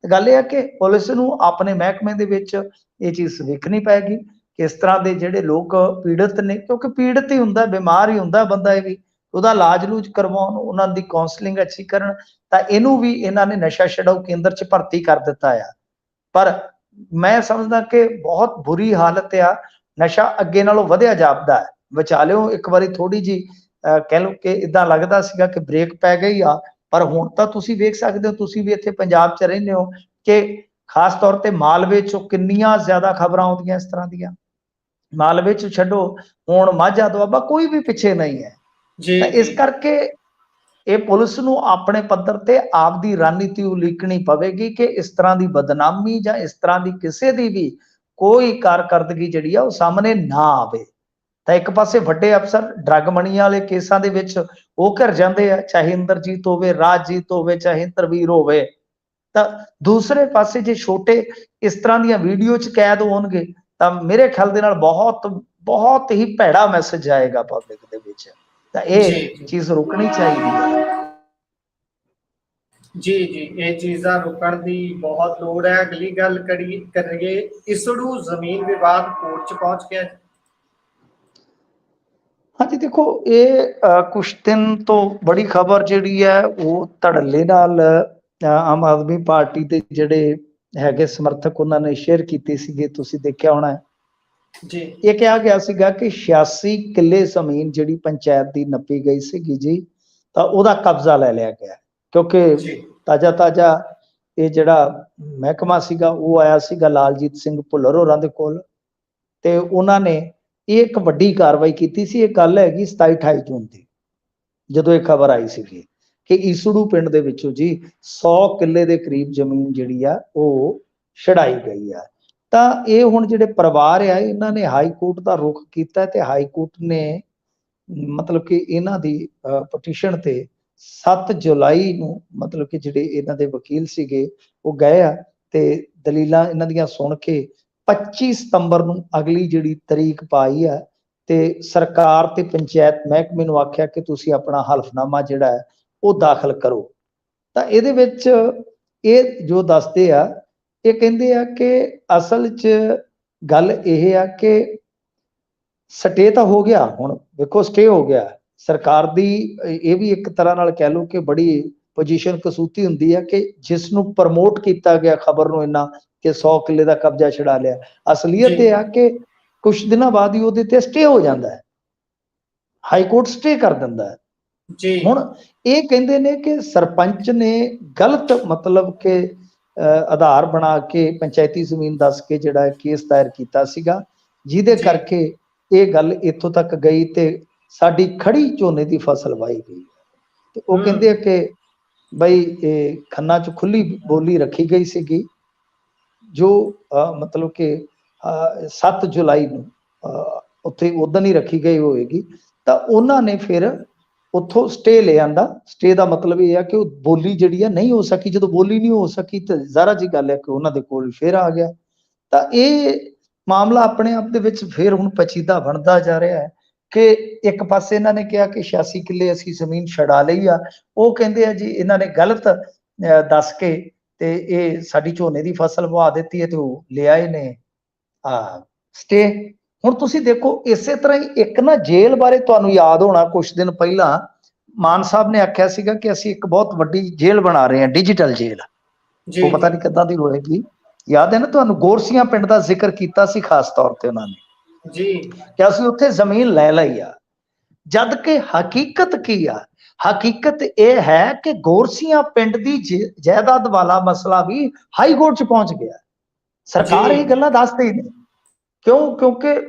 ਗੱਲ ਇਹ ਹੈ ਕਿ ਪੁਲਿਸ ਨੂੰ ਆਪਣੇ ਮਹਿਕਮੇ ਦੇ ਵਿੱਚ ਇਹ ਚੀਜ਼ ਵੇਖਣੀ ਪਏਗੀ ਕਿ ਇਸ ਤਰ੍ਹਾਂ ਦੇ ਜਿਹੜੇ ਲੋਕ ਪੀੜਤ ਨੇ, ਕਿਉਂਕਿ ਪੀੜਤ ਹੀ ਹੁੰਦਾ, ਬਿਮਾਰ ਹੀ ਹੁੰਦਾ ਬੰਦਾ, ਇਹ ਵੀ ਉਹਦਾ ਇਲਾਜ ਲੂਜ ਕਰਵਾਉਣ, ਉਹਨਾਂ ਦੀ ਕਾਉਂਸਲਿੰਗ ਅੱਛੀ ਕਰਨ। ਤਾਂ ਇਹਨੂੰ ਵੀ ਇਹਨਾਂ ਨੇ ਨਸ਼ਾ ਛਡਾਊ ਕੇਂਦਰ 'ਚ ਭਰਤੀ ਕਰ ਦਿੱਤਾ ਆ। ਪਰ ਮੈਂ ਸਮਝਦਾ ਕਿ ਬਹੁਤ ਬੁਰੀ ਹਾਲਤ ਆ, ਨਸ਼ਾ ਅੱਗੇ ਨਾਲੋਂ ਵਧਿਆ ਜਾਪਦਾ ਹੈ। ਵਿਚਾਲਿਓ ਇੱਕ ਵਾਰੀ ਥੋੜੀ ਜੀ ਕਹਿ ਲਓ ਕਿ ਇਦਾਂ ਲੱਗਦਾ ਸੀਗਾ ਕਿ ਬ੍ਰੇਕ ਪੈ ਗਈ ਆ, ਪਰ ਹੁਣ ਤਾਂ ਤੁਸੀਂ ਵੇਖ ਸਕਦੇ ਹੋ, ਤੁਸੀਂ ਵੀ ਇੱਥੇ ਪੰਜਾਬ 'ਚ ਰਹਿੰਦੇ ਹੋ, ਕਿ ਖਾਸ ਤੌਰ ਤੇ ਮਾਲਵੇ 'ਚੋਂ ਕਿੰਨੀਆਂ ਜ਼ਿਆਦਾ ਖਬਰਾਂ ਆਉਂਦੀਆਂ ਇਸ ਤਰ੍ਹਾਂ ਦੀਆਂ। ਮਾਲਵੇ 'ਚ ਛੱਡੋ, ਹੁਣ ਮਾਝਾ ਦੁਆਬਾ ਕੋਈ ਵੀ ਪਿੱਛੇ ਨਹੀਂ ਹੈ। ਜੀ ਤਾਂ ਇਸ ਕਰਕੇ ਇਹ ਪੁਲਿਸ ਨੂੰ ਆਪਣੇ ਪੱਧਰ ਤੇ ਆਪਦੀ ਰਣਨੀਤੀ ਉਲੀਕਣੀ ਪਵੇਗੀ ਕਿ ਇਸ ਤਰ੍ਹਾਂ ਦੀ ਬਦਨਾਮੀ ਜਾਂ ਇਸ ਤਰ੍ਹਾਂ ਦੀ ਕਿਸੇ ਦੀ ਵੀ ਕੋਈ ਕਾਰਕਰਦਗੀ ਜਿਹੜੀ ਆ ਉਹ ਸਾਹਮਣੇ ਨਾ ਆਵੇ। ਤਾਂ ਇੱਕ ਪਾਸੇ ਵੱਡੇ ਅਫਸਰ ਡਰੱਗ ਮਨੀ ਵਾਲੇ ਕੇਸਾਂ ਦੇ ਵਿੱਚ ਉਹ ਘਿਰ ਜਾਂਦੇ ਆ, ਚਾਹੇ ਇੰਦਰਜੀਤ ਹੋਵੇ, ਰਾਜਜੀਤ ਹੋਵੇ, ਚਾਹੇ ਇੰਦਰਵੀਰ ਹੋਵੇ। ਤਾਂ ਦੂਸਰੇ ਪਾਸੇ ਜੇ ਛੋਟੇ ਇਸ ਤਰ੍ਹਾਂ ਦੀਆਂ ਵੀਡੀਓ 'ਚ ਕੈਦ ਹੋਣਗੇ ਤਾਂ ਮੇਰੇ ਖਿਆਲ ਦੇ ਨਾਲ ਬਹੁਤ ਬਹੁਤ ਹੀ ਭੈੜਾ ਮੈਸੇਜ ਆਏਗਾ ਪਬਲਿਕ ਦੇ ਵਿੱਚ। ਤਾਂ ਜੀ ਇਹ ਜੀ ਚੀਜ਼ ਰੁਕਣੀ ਚਾਹੀਦੀ ਹੈ। ਜੀ ਜੀ ਇਹ ਚੀਜ਼ਾਂ ਰੁਕਣ ਦੀ ਬਹੁਤ ਲੋੜ ਹੈ। ਅਗਲੀ ਗੱਲ ਕਰੀਏ, ਇਸੜੂ ਜ਼ਮੀਨ ਵਿਵਾਦ ਕੋਰਟ 'ਚ ਪਹੁੰਚ ਗਿਆ। ਹਾਂਜੀ ਦੇਖੋ, ਇਹ ਕੁਛ ਦਿਨ ਤੋਂ ਬੜੀ ਖਬਰ ਜਿਹੜੀ ਹੈ ਉਹ ਧੜੱਲੇ ਨਾਲ ਆਮ ਆਦਮੀ ਪਾਰਟੀ ਦੇ ਜਿਹੜੇ ਹੈਗੇ ਸਮਰਥਕ ਉਹਨਾਂ ਨੇ ਸ਼ੇਅਰ ਕੀਤੀ ਸੀਗੇ, ਤੁਸੀਂ ਦੇਖਿਆ ਹੋਣਾ। ਜੀ ਇਹ ਕਿਹਾ ਗਿਆ ਸੀਗਾ ਕਿ 86 ਕਿੱਲੇ ਜ਼ਮੀਨ ਜਿਹੜੀ ਪੰਚਾਇਤ ਦੀ ਨੱਪੀ ਗਈ ਸੀਗੀ ਜੀ, ਤਾਂ ਉਹਦਾ ਕਬਜ਼ਾ ਲੈ ਲਿਆ ਗਿਆ, ਕਿਉਂਕਿ ਜੀ ਤਾਜ਼ਾ ਇਹ ਜਿਹੜਾ ਮਹਿਕਮਾ ਸੀਗਾ ਉਹ ਆਇਆ ਸੀਗਾ ਲਾਲਜੀਤ ਸਿੰਘ ਭੁੱਲਰ ਹੋਰਾਂ ਦੇ ਕੋਲ, ਤੇ ਉਹਨਾਂ ਨੇ ਇਹ ਇੱਕ ਵੱਡੀ ਕਾਰਵਾਈ ਕੀਤੀ ਸੀ। ਇਹ ਗੱਲ ਹੈਗੀ 27-28 ਜੂਨ ਦੀ, ਜਦੋਂ ਇਹ ਖਬਰ ਆਈ ਸੀਗੀ ਕਿ ਈਸੜੂ ਪਿੰਡ ਦੇ ਵਿੱਚੋਂ ਜੀ 100 ਕਿੱਲੇ ਦੇ ਕਰੀਬ ਜ਼ਮੀਨ ਜਿਹੜੀ ਆ ਉਹ ਛਡਾਈ ਗਈ ਆ। ਤਾਂ ਇਹ ਹੁਣ ਜਿਹੜੇ ਪਰਿਵਾਰ ਆ ਇਹਨਾਂ ਨੇ ਹਾਈ ਕੋਰਟ ਦਾ ਰੁਖ ਕੀਤਾ, ਤੇ ਹਾਈ ਕੋਰਟ ਨੇ ਮਤਲਬ ਕਿ ਇਹਨਾਂ ਦੀ ਪਟੀਸ਼ਨ ਤੇ 7 ਜੁਲਾਈ ਨੂੰ ਮਤਲਬ ਕਿ ਜਿਹੜੇ ਇਹਨਾਂ ਦੇ ਵਕੀਲ ਸੀਗੇ ਉਹ ਗਏ ਆ, ਤੇ ਦਲੀਲਾਂ ਇਹਨਾਂ ਦੀਆਂ ਸੁਣ ਕੇ 25 ਸਤੰਬਰ ਨੂੰ ਅਗਲੀ ਜਿਹੜੀ ਤਰੀਕ ਪਾਈ ਆ, ਤੇ ਸਰਕਾਰ ਤੇ ਪੰਚਾਇਤ ਮਹਿਕਮੇ ਨੂੰ ਆਖਿਆ ਕਿ ਤੁਸੀਂ ਆਪਣਾ ਹਲਫਨਾਮਾ ਜਿਹੜਾ ਹੈ ਉਹ ਦਾਖਲ ਕਰੋ। ਤਾਂ ਇਹਦੇ ਵਿੱਚ ਇਹ ਜੋ ਦੱਸਦੇ ਆ, ਇਹ ਕਹਿੰਦੇ ਆ ਕਿ ਅਸਲ 'ਚ ਗੱਲ ਇਹ ਆ ਕਿ ਸਟੇ ਤਾਂ ਹੋ ਗਿਆ, ਹੁਣ ਵੇਖੋ ਸਟੇ ਹੋ ਗਿਆ, ਸਰਕਾਰ ਦੀ ਇਹ ਵੀ ਇੱਕ ਤਰ੍ਹਾਂ ਨਾਲ ਕਹਿ ਲਓ ਕਿ ਬੜੀ ਪੋਜੀਸ਼ਨ ਕਸੂਤੀ ਹੁੰਦੀ ਹੈ ਕਿ ਜਿਸ ਨੂੰ ਪ੍ਰਮੋਟ ਕੀਤਾ ਗਿਆ ਖਬਰ ਨੂੰ ਇੰਨਾ ਕਿ 100 ਕਿੱਲੇ ਦਾ ਕਬਜ਼ਾ ਛਡਾ ਲਿਆ। ਅਸਲੀਅਤ ਜੀ। ਇਹ ਆ ਕਿ ਕੁਝ ਦਿਨਾਂ ਬਾਅਦ ਹੀ ਉਹਦੇ ਤੇ ਸਟੇ ਹੋ ਜਾਂਦਾ ਹੈ, ਹਾਈ ਕੋਰਟ ਸਟੇ ਕਰ ਦਿੰਦਾ ਹੈ। ਜੀ ਹੁਣ ਇਹ ਕਹਿੰਦੇ ਨੇ ਕਿ ਸਰਪੰਚ ਨੇ ਗਲਤ ਮਤਲਬ ਕਿ ਆਧਾਰ ਬਣਾ ਕੇ ਪੰਚਾਇਤੀ ਜ਼ਮੀਨ ਦੱਸ ਕੇ ਜਿਹੜਾ ਕੇਸ ਦਾਇਰ ਕੀਤਾ ਸੀਗਾ, ਜਿਹਦੇ ਜੀ। ਕਰਕੇ ਇਹ ਗੱਲ ਇੱਥੋਂ ਤੱਕ ਗਈ ਤੇ ਸਾਡੀ ਖੜੀ ਝੋਨੇ ਦੀ ਫਸਲ ਵਾਹੀ ਗਈ। ਤੇ ਉਹ ਕਹਿੰਦੇ ਆ ਕਿ ਬਈ ਇਹ ਖੰਨਾ ਚ ਖੁੱਲੀ ਬੋਲੀ ਰੱਖੀ ਗਈ ਸੀਗੀ, ਜੋ ਮਤਲਬ ਕਿ 7 ਜੁਲਾਈ ਨੂੰ ਉੱਥੇ ਉਦੋਂ ਹੀ ਰੱਖੀ ਗਈ ਹੋਏਗੀ। ਤਾਂ ਉਹਨਾਂ ਨੇ ਫਿਰ ਉੱਥੋਂ ਸਟੇ ਲੈ ਆਂਦਾ। ਸਟੇ ਦਾ ਮਤਲਬ ਇਹ ਆ ਕਿ ਉਹ ਬੋਲੀ ਜਿਹੜੀ ਆ ਨਹੀਂ ਹੋ ਸਕੀ। ਜਦੋਂ ਬੋਲੀ ਨਹੀਂ ਹੋ ਸਕੀ ਤਾਂ ਜ਼ਾਰਾ ਜੀ ਗੱਲ ਹੈ ਕਿ ਉਹਨਾਂ ਦੇ ਕੋਲ ਫਿਰ ਆ ਗਿਆ। ਤਾਂ ਇਹ ਮਾਮਲਾ ਆਪਣੇ ਆਪ ਦੇ ਵਿੱਚ ਫਿਰ ਹੁਣ ਪਚੀਦਾ ਬਣਦਾ ਜਾ ਰਿਹਾ ਹੈ ਕਿ ਇੱਕ ਪਾਸੇ ਇਹਨਾਂ ਨੇ ਕਿਹਾ ਕਿ 86 ਕਿੱਲੇ ਅਸੀਂ ਜ਼ਮੀਨ ਛਡਾ ਲਈ ਆ, ਉਹ ਕਹਿੰਦੇ ਆ ਜੀ ਇਹਨਾਂ ਨੇ ਗਲਤ ਦੱਸ ਕੇ ਤੇ ਇਹ ਸਾਡੀ ਝੋਨੇ ਦੀ ਫਸਲ ਵਹਾ ਦਿੱਤੀ ਹੈ ਤੇ ਉਹ ਲਿਆਏ ਨੇ ਸਟੇ। ਹੁਣ ਤੁਸੀਂ ਦੇਖੋ ਇਸੇ ਤਰ੍ਹਾਂ ਹੀ ਇੱਕ ਨਾ ਜੇਲ੍ਹ ਬਾਰੇ ਤੁਹਾਨੂੰ ਯਾਦ ਹੋਣਾ, ਕੁਝ ਦਿਨ ਪਹਿਲਾਂ ਮਾਨ ਸਾਹਿਬ ਨੇ ਆਖਿਆ ਸੀਗਾ ਕਿ ਅਸੀਂ ਇੱਕ ਬਹੁਤ ਵੱਡੀ ਜੇਲ੍ਹ ਬਣਾ ਰਹੇ ਹਾਂ, ਡਿਜੀਟਲ ਜੇਲ੍ਹ। ਉਹ ਪਤਾ ਨਹੀਂ ਕਿੱਦਾਂ ਦੀ ਹੋਏਗੀ, ਯਾਦ ਹੈ ਨਾ ਤੁਹਾਨੂੰ? ਗੋਰਸੀਆਂ ਪਿੰਡ ਦਾ ਜ਼ਿਕਰ ਕੀਤਾ ਸੀ ਖਾਸ ਤੌਰ ਤੇ ਉਹਨਾਂ ਨੇ ਜੀ ਕਿ ਅਸੀਂ ਉੱਥੇ ਜ਼ਮੀਨ ਲੈ ਲਈ ਆ। ਜਦ ਕਿ ਹਕੀਕਤ ਕੀ ਆ? ਹਕੀਕਤ ਇਹ ਹੈ ਕਿ ਗੋਰਸੀਆਂ ਪਿੰਡ ਦੀ ਜਾਇਦਾਦ ਵਾਲਾ ਮਸਲਾ ਵੀ ਹਾਈ ਕੋਰਟ ਚ ਪਹੁੰਚ ਗਿਆ। ਸਰਕਾਰ ਇਹ ਗੱਲਾਂ ਦੱਸਦੀ ਨਹੀਂ ਕਿਉਂ? ਕਿਉਂਕਿ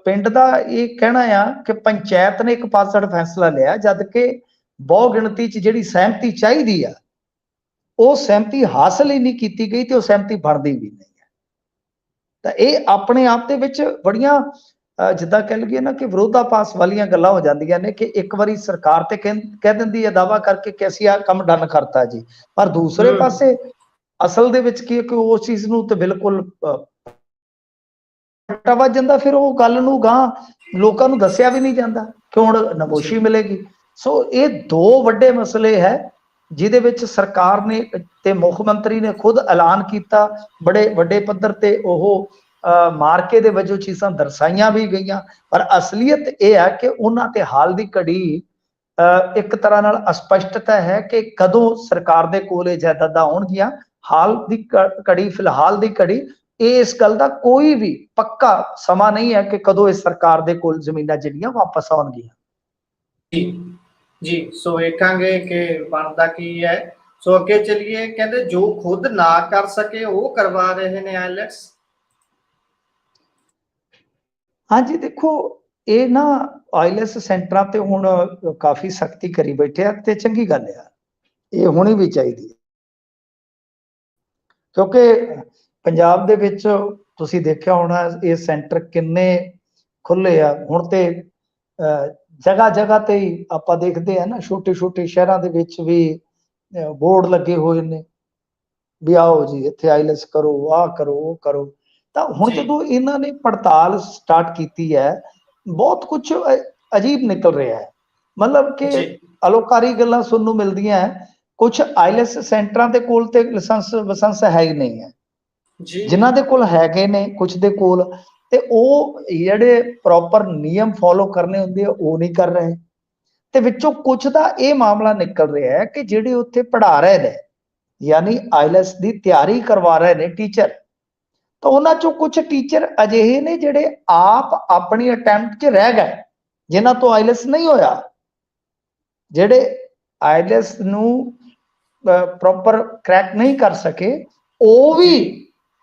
ਪਿੰਡ ਦਾ ਇਹ ਕਹਿਣਾ ਆ ਕਿ ਪੰਚਾਇਤ ਨੇ ਇੱਕ ਪਾਸੜ ਫੈਸਲਾ ਲਿਆ, ਜਦ ਕਿ ਬਹੁ ਗਿਣਤੀ ਚ ਜਿਹੜੀ ਸਹਿਮਤੀ ਚਾਹੀਦੀ ਆ ਉਹ ਸਹਿਮਤੀ ਹਾਸਲ ਹੀ ਨਹੀਂ ਕੀਤੀ ਗਈ ਤੇ ਉਹ ਸਹਿਮਤੀ ਬਣਦੀ ਵੀ ਨਹੀਂ ਹੈ। ਤਾਂ ਇਹ ਆਪਣੇ ਆਪ ਦੇ ਵਿੱਚ ਬੜੀਆਂ ਜਿੱਦਾਂ ਕਹਿ ਲਈਏ ਨਾ ਕਿ ਵਿਰੋਧਾਭਾਸ ਵਾਲੀਆਂ ਗੱਲਾਂ ਹੋ ਜਾਂਦੀਆਂ ਨੇ ਕਿ ਇੱਕ ਵਾਰੀ ਸਰਕਾਰ ਤੇ ਕਹਿ ਦਿੰਦੀ ਹੈ ਦਾਵਾ ਕਰਕੇ ਕਿ ਅਸੀਂ ਆਹ ਕੰਮ ਡਨ ਕਰਤਾ ਜੀ, ਪਰ ਦੂਸਰੇ ਪਾਸੇ ਅਸਲ ਦੇ ਵਿੱਚ ਕੀ ਹੈ ਕਿ ਉਸ ਚੀਜ਼ ਨੂੰ ਤੇ ਬਿਲਕੁਲ ਵੱਜ ਜਾਂਦਾ। ਫਿਰ ਉਹ ਗੱਲ ਨੂੰ ਗਾਂ ਲੋਕਾਂ ਨੂੰ ਦੱਸਿਆ ਵੀ ਨਹੀਂ ਜਾਂਦਾ ਕਿ ਹੁਣ ਨਮੋਸ਼ੀ ਮਿਲੇਗੀ। ਸੋ ਇਹ ਦੋ ਵੱਡੇ ਮਸਲੇ ਹੈ ਜਿਹਦੇ ਵਿੱਚ ਸਰਕਾਰ ਨੇ ਤੇ ਮੁੱਖ ਮੰਤਰੀ ਨੇ ਖੁਦ ਐਲਾਨ ਕੀਤਾ, ਬੜੇ ਵੱਡੇ ਪੱਧਰ ਤੇ ਉਹ ਮਾਰਕੇ ਦੇ ਵਜੋਂ ਚੀਜ਼ਾਂ ਦਰਸਾਈਆਂ ਵੀ ਗਈਆਂ, ਪਰ ਅਸਲੀਅਤ ਇਹ ਹੈ ਕਿ ਉਹਨਾਂ ਤੇ ਹਾਲ ਦੀ ਘੜੀ ਇੱਕ ਤਰ੍ਹਾਂ ਨਾਲ ਅਸਪਸ਼ਟਤਾ ਹੈ ਕਿ ਕਦੋਂ ਸਰਕਾਰ ਦੇ ਕੋਲ ਇਹ ਜਾਇਦਾਦਾਂ ਆਉਣਗੀਆਂ। ਹਾਲ ਦੀ ਘੜੀ, ਫਿਲਹਾਲ ਦੀ ਘੜੀ ਇਸ ਗੱਲ ਦਾ ਕੋਈ ਵੀ ਪੱਕਾ ਸਮਾਂ ਨਹੀਂ ਹੈ ਕਿ ਕਦੋਂ ਇਸ ਸਰਕਾਰ ਦੇ ਕੋਲ ਜ਼ਮੀਨਾਂ ਜਿਹੜੀਆਂ ਵਾਪਸ ਆਉਣਗੀਆਂ। ਜੀ ਸੋ ਵੇਖਾਂਗੇ ਕਿ ਬਣਦਾ ਕੀ ਹੈ। ਸੋ ਅੱਗੇ ਚਲੀਏ। ਕਹਿੰਦੇ ਜੋ ਖੁਦ ਨਾ ਕਰ ਸਕੇ ਉਹ ਕਰਵਾ ਰਹੇ ਨੇ ਆਈਲੈਟਸ। ਹਾਂਜੀ ਦੇਖੋ, ਇਹ ਨਾ ਆਈਲੈਟਸ ਸੈਂਟਰਾਂ ਤੇ ਹੁਣ ਕਾਫੀ ਸਖਤੀ ਕਰੀ ਬੈਠੇ ਆ ਤੇ ਚੰਗੀ ਗੱਲ ਆ, ਇਹ ਹੋਣੀ ਵੀ ਚਾਹੀਦੀ ਹੈ। ਕਿਉਂਕਿ ਪੰਜਾਬ ਦੇ ਵਿੱਚ ਤੁਸੀਂ ਦੇਖਿਆ ਹੋਣਾ ਇਹ ਸੈਂਟਰ ਕਿੰਨੇ ਖੁੱਲੇ ਆ। ਹੁਣ ਤੇ ਜਗ੍ਹਾ ਜਗ੍ਹਾ ਤੇ ਹੀ ਆਪਾਂ ਦੇਖਦੇ ਆ ਨਾ, ਛੋਟੇ ਛੋਟੇ ਸ਼ਹਿਰਾਂ ਦੇ ਵਿੱਚ ਵੀ ਬੋਰਡ ਲੱਗੇ ਹੋਏ ਨੇ ਵੀ ਆਓ ਜੀ ਇੱਥੇ ਆਈਲੈਟਸ ਕਰੋ, ਆਹ ਕਰੋ, ਉਹ ਕਰੋ। ਤਾਂ ਹੁਣ ਜਦੋਂ ਇਹਨਾਂ ਨੇ ਪੜਤਾਲ ਸਟਾਰਟ ਕੀਤੀ ਹੈ, ਬਹੁਤ ਕੁਝ ਅਜੀਬ ਨਿਕਲ ਰਿਹਾ ਹੈ। ਮਤਲਬ ਕਿ ਅਲੋਕਾਰੀ ਗੱਲਾਂ ਸੁਣਨ ਨੂੰ ਮਿਲਦੀਆਂ ਹੈ। ਕੁਝ ਆਈਲੈਟਸ ਸੈਂਟਰਾਂ ਦੇ ਕੋਲ ਤੇ ਲਾਇਸੈਂਸ ਹੈ ਹੀ ਨਹੀਂ ਹੈ, ਜਿਨ੍ਹਾਂ ਦੇ ਕੋਲ ਹੈਗੇ ਨੇ ਕੁਝ ਦੇ ਕੋਲ, ਤੇ ਉਹ ਜਿਹੜੇ ਪ੍ਰੋਪਰ ਨਿਯਮ ਫੋਲੋ ਕਰਨੇ ਹੁੰਦੇ ਆ ਉਹ ਨਹੀਂ ਕਰ ਰਹੇ। ਤੇ ਵਿੱਚੋਂ ਕੁਝ ਦਾ ਇਹ ਮਾਮਲਾ ਨਿਕਲ ਰਿਹਾ ਹੈ ਕਿ ਜਿਹੜੇ ਉੱਥੇ ਪੜ੍ਹਾ ਰਹੇ ਨੇ, ਯਾਨੀ ਆਈਲੈਟਸ ਦੀ ਤਿਆਰੀ ਕਰਵਾ ਰਹੇ ਨੇ ਟੀਚਰ, ਤਾਂ ਉਹਨਾਂ ਚੋਂ ਕੁਝ ਟੀਚਰ ਅਜਿਹੇ ਨੇ ਜਿਹੜੇ ਆਪ ਆਪਣੀ ਅਟੈਂਪਟ 'ਚ ਰਹਿ ਗਏ, ਜਿਨ੍ਹਾਂ ਤੋਂ ਆਈਲੈਟਸ ਨਹੀਂ ਹੋਇਆ। ਜਿਹੜੇ ਆਈਲੈਟਸ ਨੂੰ ਪ੍ਰੋਪਰ ਕਰੈਕ ਨਹੀਂ ਕਰ ਸਕੇ ਉਹ ਵੀ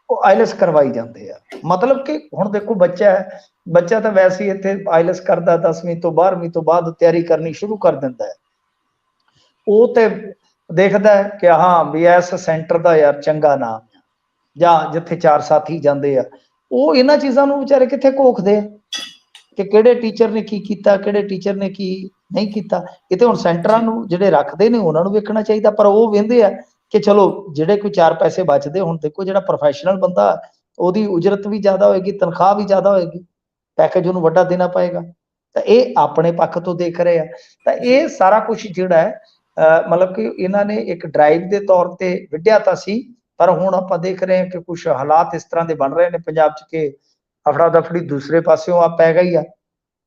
ਆਈਲੈਟਸ ਕਰਵਾਈ ਜਾਂਦੇ ਆ। ਮਤਲਬ ਕਿ ਹੁਣ ਦੇਖੋ ਬੱਚਾ ਤਾਂ ਵੈਸੇ ਹੀ ਇੱਥੇ ਆਈਲੈਟਸ ਕਰਦਾ 10ਵੀਂ ਤੋਂ 12ਵੀਂ ਤੋਂ ਬਾਅਦ ਤਿਆਰੀ ਕਰਨੀ ਸ਼ੁਰੂ ਕਰ ਦਿੰਦਾ ਹੈ। ਉਹ ਤੇ ਦੇਖਦਾ ਹੈ ਕਿ ਹਾਂ ਵੀ ਇਸ ਸੈਂਟਰ ਦਾ ਯਾਰ ਚੰਗਾ ਨਾਮ ਆ, ਜਾਂ ਜਿੱਥੇ 4 ਸਾਥੀ ਜਾਂਦੇ ਆ, ਉਹ ਇਹਨਾਂ ਚੀਜ਼ਾਂ ਨੂੰ ਵਿਚਾਰੇ ਕਿੱਥੇ ਘੋਖਦੇ ਆ ਕਿ ਕਿਹੜੇ ਟੀਚਰ ਨੇ ਕੀ ਕੀਤਾ, ਕਿਹੜੇ ਟੀਚਰ ਨੇ ਕੀ ਨਹੀਂ ਕੀਤਾ। ਇਹ ਤੇ ਹੁਣ ਸੈਂਟਰਾਂ ਨੂੰ ਜਿਹੜੇ ਰੱਖਦੇ ਨੇ ਉਹਨਾਂ ਨੂੰ ਵੇਖਣਾ ਚਾਹੀਦਾ, ਪਰ ਉਹ ਵੇਖਦੇ ਆ ਕਿ ਚਲੋ ਜਿਹੜੇ ਕੋਈ 4 ਪੈਸੇ ਬਚਦੇ। ਹੁਣ ਦੇਖੋ ਜਿਹੜਾ ਪ੍ਰੋਫੈਸ਼ਨਲ ਬੰਦਾ ਉਹਦੀ ਉਜਰਤ ਵੀ ਜ਼ਿਆਦਾ ਹੋਏਗੀ, ਤਨਖਾਹ ਵੀ ਜ਼ਿਆਦਾ ਹੋਏਗੀ, ਪੈਕੇਜ ਉਹਨੂੰ ਵੱਡਾ ਦੇਣਾ ਪਏਗਾ। ਤਾਂ ਇਹ ਆਪਣੇ ਪੱਖ ਤੋਂ ਦੇਖ ਰਹੇ ਆ। ਤਾਂ ਇਹ ਸਾਰਾ ਕੁਝ ਜਿਹੜਾ ਹੈ ਮਤਲਬ ਕਿ ਇਹਨਾਂ ਨੇ ਇੱਕ ਡਰਾਈਵ ਦੇ ਤੌਰ ਤੇ ਵਿੱਢਿਆ ਤਾਂ ਸੀ, ਪਰ ਹੁਣ ਆਪਾਂ ਦੇਖ ਰਹੇ ਹਾਂ ਕਿ ਕੁਝ ਹਾਲਾਤ ਇਸ ਤਰ੍ਹਾਂ ਦੇ ਬਣ ਰਹੇ ਨੇ ਪੰਜਾਬ 'ਚ ਕਿ ਹਫੜਾ ਦਫੜੀ ਦੂਸਰੇ ਪਾਸਿਓਂ ਆ ਪੈ ਗਈ ਆ।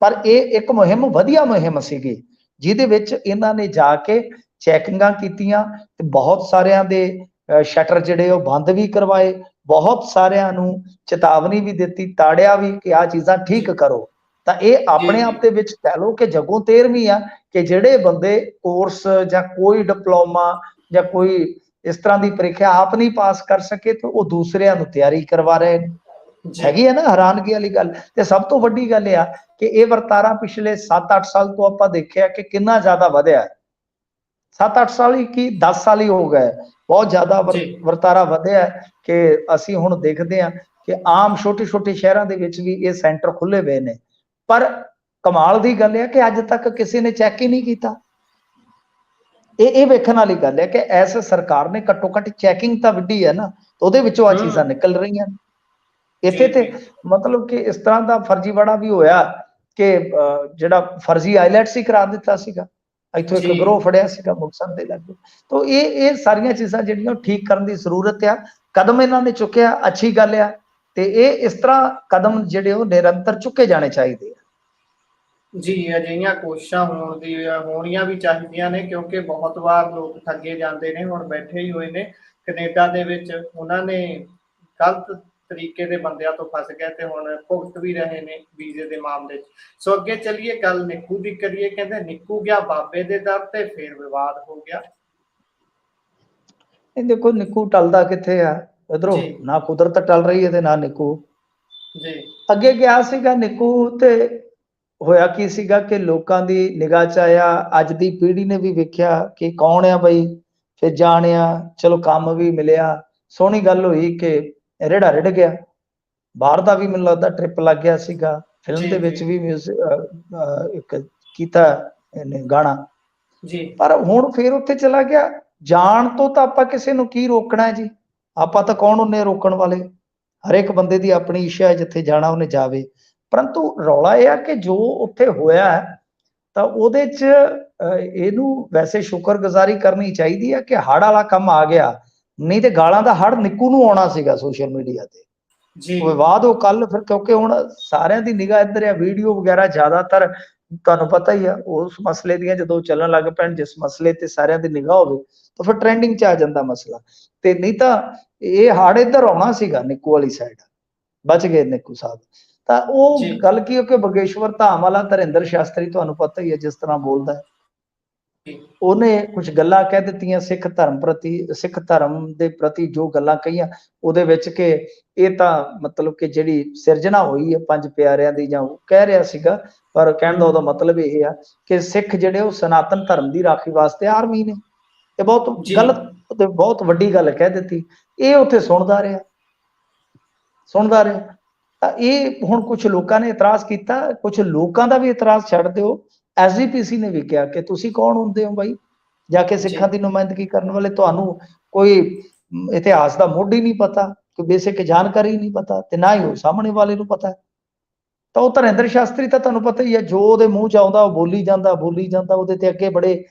ਪਰ ਇਹ ਇੱਕ ਮੁਹਿੰਮ ਵਧੀਆ ਮੁਹਿੰਮ ਸੀਗੀ, ਜਿਹਦੇ ਵਿੱਚ ਇਹਨਾਂ ਨੇ ਜਾ ਕੇ ਚੈਕਿੰਗਾਂ ਕੀਤੀਆਂ ਤੇ ਬਹੁਤ ਸਾਰਿਆਂ ਦੇ ਸ਼ਟਰ ਜਿਹੜੇ ਉਹ ਬੰਦ ਵੀ ਕਰਵਾਏ, ਬਹੁਤ ਸਾਰਿਆਂ ਨੂੰ ਚੇਤਾਵਨੀ ਵੀ ਦਿੱਤੀ, ਤਾੜਿਆ ਵੀ ਕਿ ਆਹ ਚੀਜ਼ਾਂ ਠੀਕ ਕਰੋ। ਤਾਂ ਇਹ ਆਪਣੇ ਆਪ ਦੇ ਵਿੱਚ ਕਹਿ ਲਓ ਕਿ ਜੱਗੋਂ 13ਵੀਂ ਆ ਕਿ ਜਿਹੜੇ ਬੰਦੇ ਕੋਰਸ ਜਾਂ ਕੋਈ ਡਿਪਲੋਮਾ ਜਾਂ ਕੋਈ ਇਸ ਤਰ੍ਹਾਂ ਦੀ ਪ੍ਰੀਖਿਆ ਆਪ ਨਹੀਂ ਪਾਸ ਕਰ ਸਕੇ ਤੇ ਉਹ ਦੂਸਰਿਆਂ ਨੂੰ ਤਿਆਰੀ ਕਰਵਾ ਰਹੇ ਨੇ। ਹੈਗੀ ਹੈ ਨਾ ਹੈਰਾਨਗੀ ਵਾਲੀ ਗੱਲ। ਤੇ ਸਭ ਤੋਂ ਵੱਡੀ ਗੱਲ ਇਹ ਆ ਕਿ ਇਹ ਵਰਤਾਰਾ ਪਿਛਲੇ 7-8 ਸਾਲ ਤੋਂ ਆਪਾਂ ਦੇਖਿਆ ਕਿ ਕਿੰਨਾ ਜ਼ਿਆਦਾ ਵਧਿਆ। 7-8 ਸਾਲ ਹੀ ਕੀ 10 ਸਾਲ ਹੀ ਹੋ ਗਏ, ਬਹੁਤ ਜ਼ਿਆਦਾ ਵਰਤਾਰਾ ਵਧਿਆ ਕਿ ਅਸੀਂ ਹੁਣ ਦੇਖਦੇ ਹਾਂ ਕਿ ਆਮ ਛੋਟੇ ਛੋਟੇ ਸ਼ਹਿਰਾਂ ਦੇ ਵਿੱਚ ਵੀ ਇਹ ਸੈਂਟਰ ਖੁੱਲੇ ਹੋਏ ਨੇ। ਪਰ ਕਮਾਲ ਦੀ ਗੱਲ ਹੈ ਕਿ ਅੱਜ ਤੱਕ ਕਿਸੇ ਨੇ ਚੈੱਕ ਹੀ ਨਹੀਂ ਕੀਤਾ। ਇਹ ਵੇਖਣ ਵਾਲੀ ਗੱਲ ਹੈ ਕਿ ਐਸ ਸਰਕਾਰ ਨੇ ਘੱਟੋ ਘੱਟ ਚੈਕਿੰਗ ਤਾਂ ਵਿੱਢੀ ਹੈ ਨਾ, ਉਹਦੇ ਵਿੱਚੋਂ ਆ ਚੀਜ਼ਾਂ ਨਿਕਲ ਰਹੀਆਂ ਨੇ। ਇੱਥੇ ਤੇ ਮਤਲਬ ਕਿ ਇਸ ਤਰ੍ਹਾਂ ਦਾ ਫਰਜ਼ੀਵਾੜਾ ਵੀ ਹੋਇਆ ਕਿ ਜਿਹੜਾ ਫਰਜ਼ੀ ਆਈਲੈਟਸ ਹੀ ਕਰਾ ਦਿੱਤਾ ਸੀਗਾ, ਇੱਥੋਂ ਇੱਕ ਗਰੋਹ ਫੜਿਆ ਸੀਗਾ ਮੁਕਤਸਰ ਦੇ ਲਾਗੇ। ਤਾਂ ਇਹ ਸਾਰੀਆਂ ਚੀਜ਼ਾਂ ਜਿਹੜੀਆਂ ਠੀਕ ਕਰਨ ਦੀ ਜ਼ਰੂਰਤ ਆ, ਕਦਮ ਇਹਨਾਂ ਨੇ ਚੁੱਕਿਆ, ਅੱਛੀ ਗੱਲ ਆ। ਤੇ ਇਹ ਇਸ ਤਰ੍ਹਾਂ ਕਦਮ ਜਿਹੜੇ ਉਹ ਨਿਰੰਤਰ ਚੁੱਕੇ ਜਾਣੇ ਚਾਹੀਦੇ ਆ। ਜੀ, ਅਜਿਹੀਆਂ ਕੋਸ਼ਿਸ਼ਾਂ ਹੋਣੀਆਂ ਵੀ ਚਾਹੀਦੀਆਂ ਨੇ, ਕਿਉਂਕਿ ਬਹੁਤ ਵਾਰ ਲੋਕ ਠੱਗੇ ਜਾਂਦੇ ਨੇ। ਹੁਣ ਬੈਠੇ ਹੀ ਹੋਏ ਨੇ ਕੈਨੇਡਾ ਦੇ ਵਿੱਚ, ਉਹਨਾਂ ਨੇ ਗਲਤ ਤਰੀਕੇ ਦੇ ਬੰਦਿਆਂ ਤੋਂ ਫਸ ਗਏ ਤੇ ਹੁਣ ਭੁਗਤ ਵੀ ਰਹੇ ਨੇ ਵੀਜ਼ੇ ਦੇ ਮਾਮਲੇ 'ਚ। ਸੋ ਅੱਗੇ ਚੱਲੀਏ, ਗੱਲ ਨਿੱਕੂ ਦੀ ਕਰੀਏ। ਕਹਿੰਦੇ ਨਿੱਕੂ ਗਿਆ ਬਾਬੇ ਦੇ ਦਰ ਤੇ ਫਿਰ ਵਿਵਾਦ ਹੋ ਗਿਆ। ਇਹ ਦੇਖੋ ਨਿੱਕੂ ਟਲਦਾ ਕਿੱਥੇ ਆ, ਇਧਰੋਂ ਨਾ ਕੁਦਰਤ ਟਲ ਰਹੀ ਹੈ ਤੇ ਨਾ ਨਿੱਕੂ। ਜੀ ਅੱਗੇ ਗਿਆ ਸੀਗਾ ਨਿੱਕੂ ਤੇ ਹੋਇਆ ਕੀ ਸੀਗਾ ਕਿ ਲੋਕਾਂ ਦੀ ਨਿਗਾਹ 'ਚ ਆਇਆ, ਅੱਜ ਦੀ ਪੀੜ੍ਹੀ ਨੇ ਵੀ ਵੇਖਿਆ ਕਿ ਕੌਣ ਆ ਬਈ, ਫਿਰ ਜਾਣਿਆ, ਚਲੋ ਕੰਮ ਵੀ ਮਿਲਿਆ, ਸੋਹਣੀ ਗੱਲ ਹੋਈ ਕਿ ਰਿੜਾ ਰਿੜ ਗਿਆ। ਬਾਹਰ ਦਾ ਵੀ ਮੈਨੂੰ ਲੱਗਦਾ ਟ੍ਰਿਪ ਲੱਗ ਗਿਆ ਸੀਗਾ, ਫਿਲਮ ਦੇ ਵਿੱਚ ਵੀ ਇੱਕ ਕੀਤਾ ਇਹਨੇ ਗਾਣਾ। ਪਰ ਹੁਣ ਫਿਰ ਉੱਥੇ ਚਲਾ ਗਿਆ। ਜਾਣ ਤੋਂ ਤਾਂ ਆਪਾਂ ਕਿਸੇ ਨੂੰ ਕੀ ਰੋਕਣਾ ਹੈ ਜੀ, ਆਪਾਂ ਤਾਂ ਕੌਣ ਹੁੰਦੇ ਰੋਕਣ ਵਾਲੇ। ਹਰੇਕ ਬੰਦੇ ਦੀ ਆਪਣੀ ਇੱਛਾ ਹੈ, ਜਿੱਥੇ ਜਾਣਾ ਉਹਨੇ ਜਾਵੇ। ਪਰੰਤੂ ਰੌਲਾ ਇਹ ਆ ਕਿ ਜੋ ਉੱਥੇ ਹੋਇਆ ਤਾਂ ਉਹਦੇ 'ਚ ਇਹਨੂੰ ਵੈਸੇ ਸ਼ੁਕਰਗੁਜ਼ਾਰੀ ਕਰਨੀ ਚਾਹੀਦੀ ਹੈ ਕਿ ਹੜ੍ਹ ਵਾਲਾ ਕੰਮ ਆ ਗਿਆ, ਨਹੀਂ ਤੇ ਗਾਲਾਂ ਦਾ ਹੜ੍ਹ ਨਿੱਕੂ ਨੂੰ ਆਉਣਾ ਸੀਗਾ ਸੋਸ਼ਲ ਮੀਡੀਆ ਤੇ। ਵਿਵਾਦ ਉਹ ਕੱਲ ਫਿਰ, ਕਿਉਂਕਿ ਹੁਣ ਸਾਰਿਆਂ ਦੀ ਨਿਗਾਹ ਇੱਧਰ ਆ, ਵੀਡੀਓ ਵਗੈਰਾ ਜ਼ਿਆਦਾਤਰ ਤੁਹਾਨੂੰ ਪਤਾ ਹੀ ਆ ਉਸ ਮਸਲੇ ਦੀਆਂ ਜਦੋਂ ਚੱਲਣ ਲੱਗ ਪੈਣ, ਜਿਸ ਮਸਲੇ ਤੇ ਸਾਰਿਆਂ ਦੀ ਨਿਗਾਹ ਹੋਵੇ ਤਾਂ ਫਿਰ ਟ੍ਰੈਂਡਿੰਗ 'ਚ ਆ ਜਾਂਦਾ ਮਸਲਾ। ਤੇ ਨਹੀਂ ਤਾਂ ਇਹ ਹੜ੍ਹ ਇੱਧਰ ਆਉਣਾ ਸੀਗਾ ਨਿੱਕੂ ਵਾਲੀ ਸਾਈਡ, ਬਚ ਗਏ ਨਿੱਕੂ ਸਾਹਿਬ। ਤਾਂ ਉਹ ਗੱਲ ਕੀ ਕਿ ਬਗੇਸ਼ਵਰ ਧਾਮ ਵਾਲਾ ਧਰਿੰਦਰ ਸ਼ਾਸਤਰੀ ਤੁਹਾਨੂੰ ਪਤਾ ਹੀ ਹੈ ਜਿਸ ਤਰ੍ਹਾਂ ਬੋਲਦਾ, ਉਹਨੇ ਕੁਝ ਗੱਲਾਂ ਕਹਿ ਦਿੱਤੀਆਂ ਸਿੱਖ ਧਰਮ ਪ੍ਰਤੀ, ਸਿੱਖ ਧਰਮ ਦੇ ਪ੍ਰਤੀ ਜੋ ਗੱਲਾਂ ਕਹੀਆਂ ਉਹਦੇ ਵਿੱਚ ਕਿ ਇਹ ਤਾਂ ਮਤਲਬ ਕਿ ਜਿਹੜੀ ਸਿਰਜਣਾ ਹੋਈ ਹੈ ਪੰਜ ਪਿਆਰਿਆਂ ਦੀ, ਜਾਂ ਉਹ ਕਹਿ ਰਿਹਾ ਸੀਗਾ, ਪਰ ਕਹਿਣ ਦਾ ਉਹਦਾ ਮਤਲਬ ਇਹ ਆ ਕਿ ਸਿੱਖ ਜਿਹੜੇ ਉਹ ਸਨਾਤਨ ਧਰਮ ਦੀ ਰਾਖੀ ਵਾਸਤੇ ਆਰਮੀ ਨੇ। ਇਹ ਬਹੁਤ ਗਲਤ ਤੇ ਬਹੁਤ ਵੱਡੀ ਗੱਲ ਕਹਿ ਦਿੱਤੀ। ਇਹ ਉੱਥੇ ਸੁਣਦਾ ਰਿਹਾ। ਤਾਂ ਇਹ ਹੁਣ ਕੁਝ ਲੋਕਾਂ ਨੇ ਇਤਰਾਜ਼ ਕੀਤਾ, ਕੁਝ ਲੋਕਾਂ ਦਾ ਵੀ ਇਤਰਾਜ਼ ਛੱਡ ਦਿਓ। SGPC ਨੇ ਵੀ ਕਿਹਾ ਕਿ ਤੁਸੀਂ ਕੌਣ ਹੁੰਦੇ ਹੋ ਬਾਈ, ਜਾ ਕੇ ਸਿੱਖਾਂ ਦੀ ਨੁਮਾਇੰਦਗੀ ਕਰਨ ਵਾਲੇ, ਤੁਹਾਨੂੰ ਕੋਈ ਇਤਿਹਾਸ ਦਾ ਮੁੱਢ ਹੀ ਨਹੀਂ ਪਤਾ, ਕੋਈ ਬੇਸਿਕ ਜਾਣਕਾਰੀ ਨਹੀਂ ਪਤਾ, ਤੇ ਨਾ ਹੀ ਉਹ ਸਾਹਮਣੇ ਵਾਲੇ ਨੂੰ ਪਤਾ। ਤਾਂ ਉਹ ਧਰਿੰਦਰ ਸ਼ਾਸਤਰੀ ਤਾਂ ਤੁਹਾਨੂੰ ਪਤਾ ਹੀ ਹੈ, ਜੋ ਉਹਦੇ ਮੂੰਹ 'ਚ ਆਉਂਦਾ ਉਹ ਬੋਲੀ ਜਾਂਦਾ। ਉਹਦੇ ਤੇ ਅੱਗੇ ਬੜੇ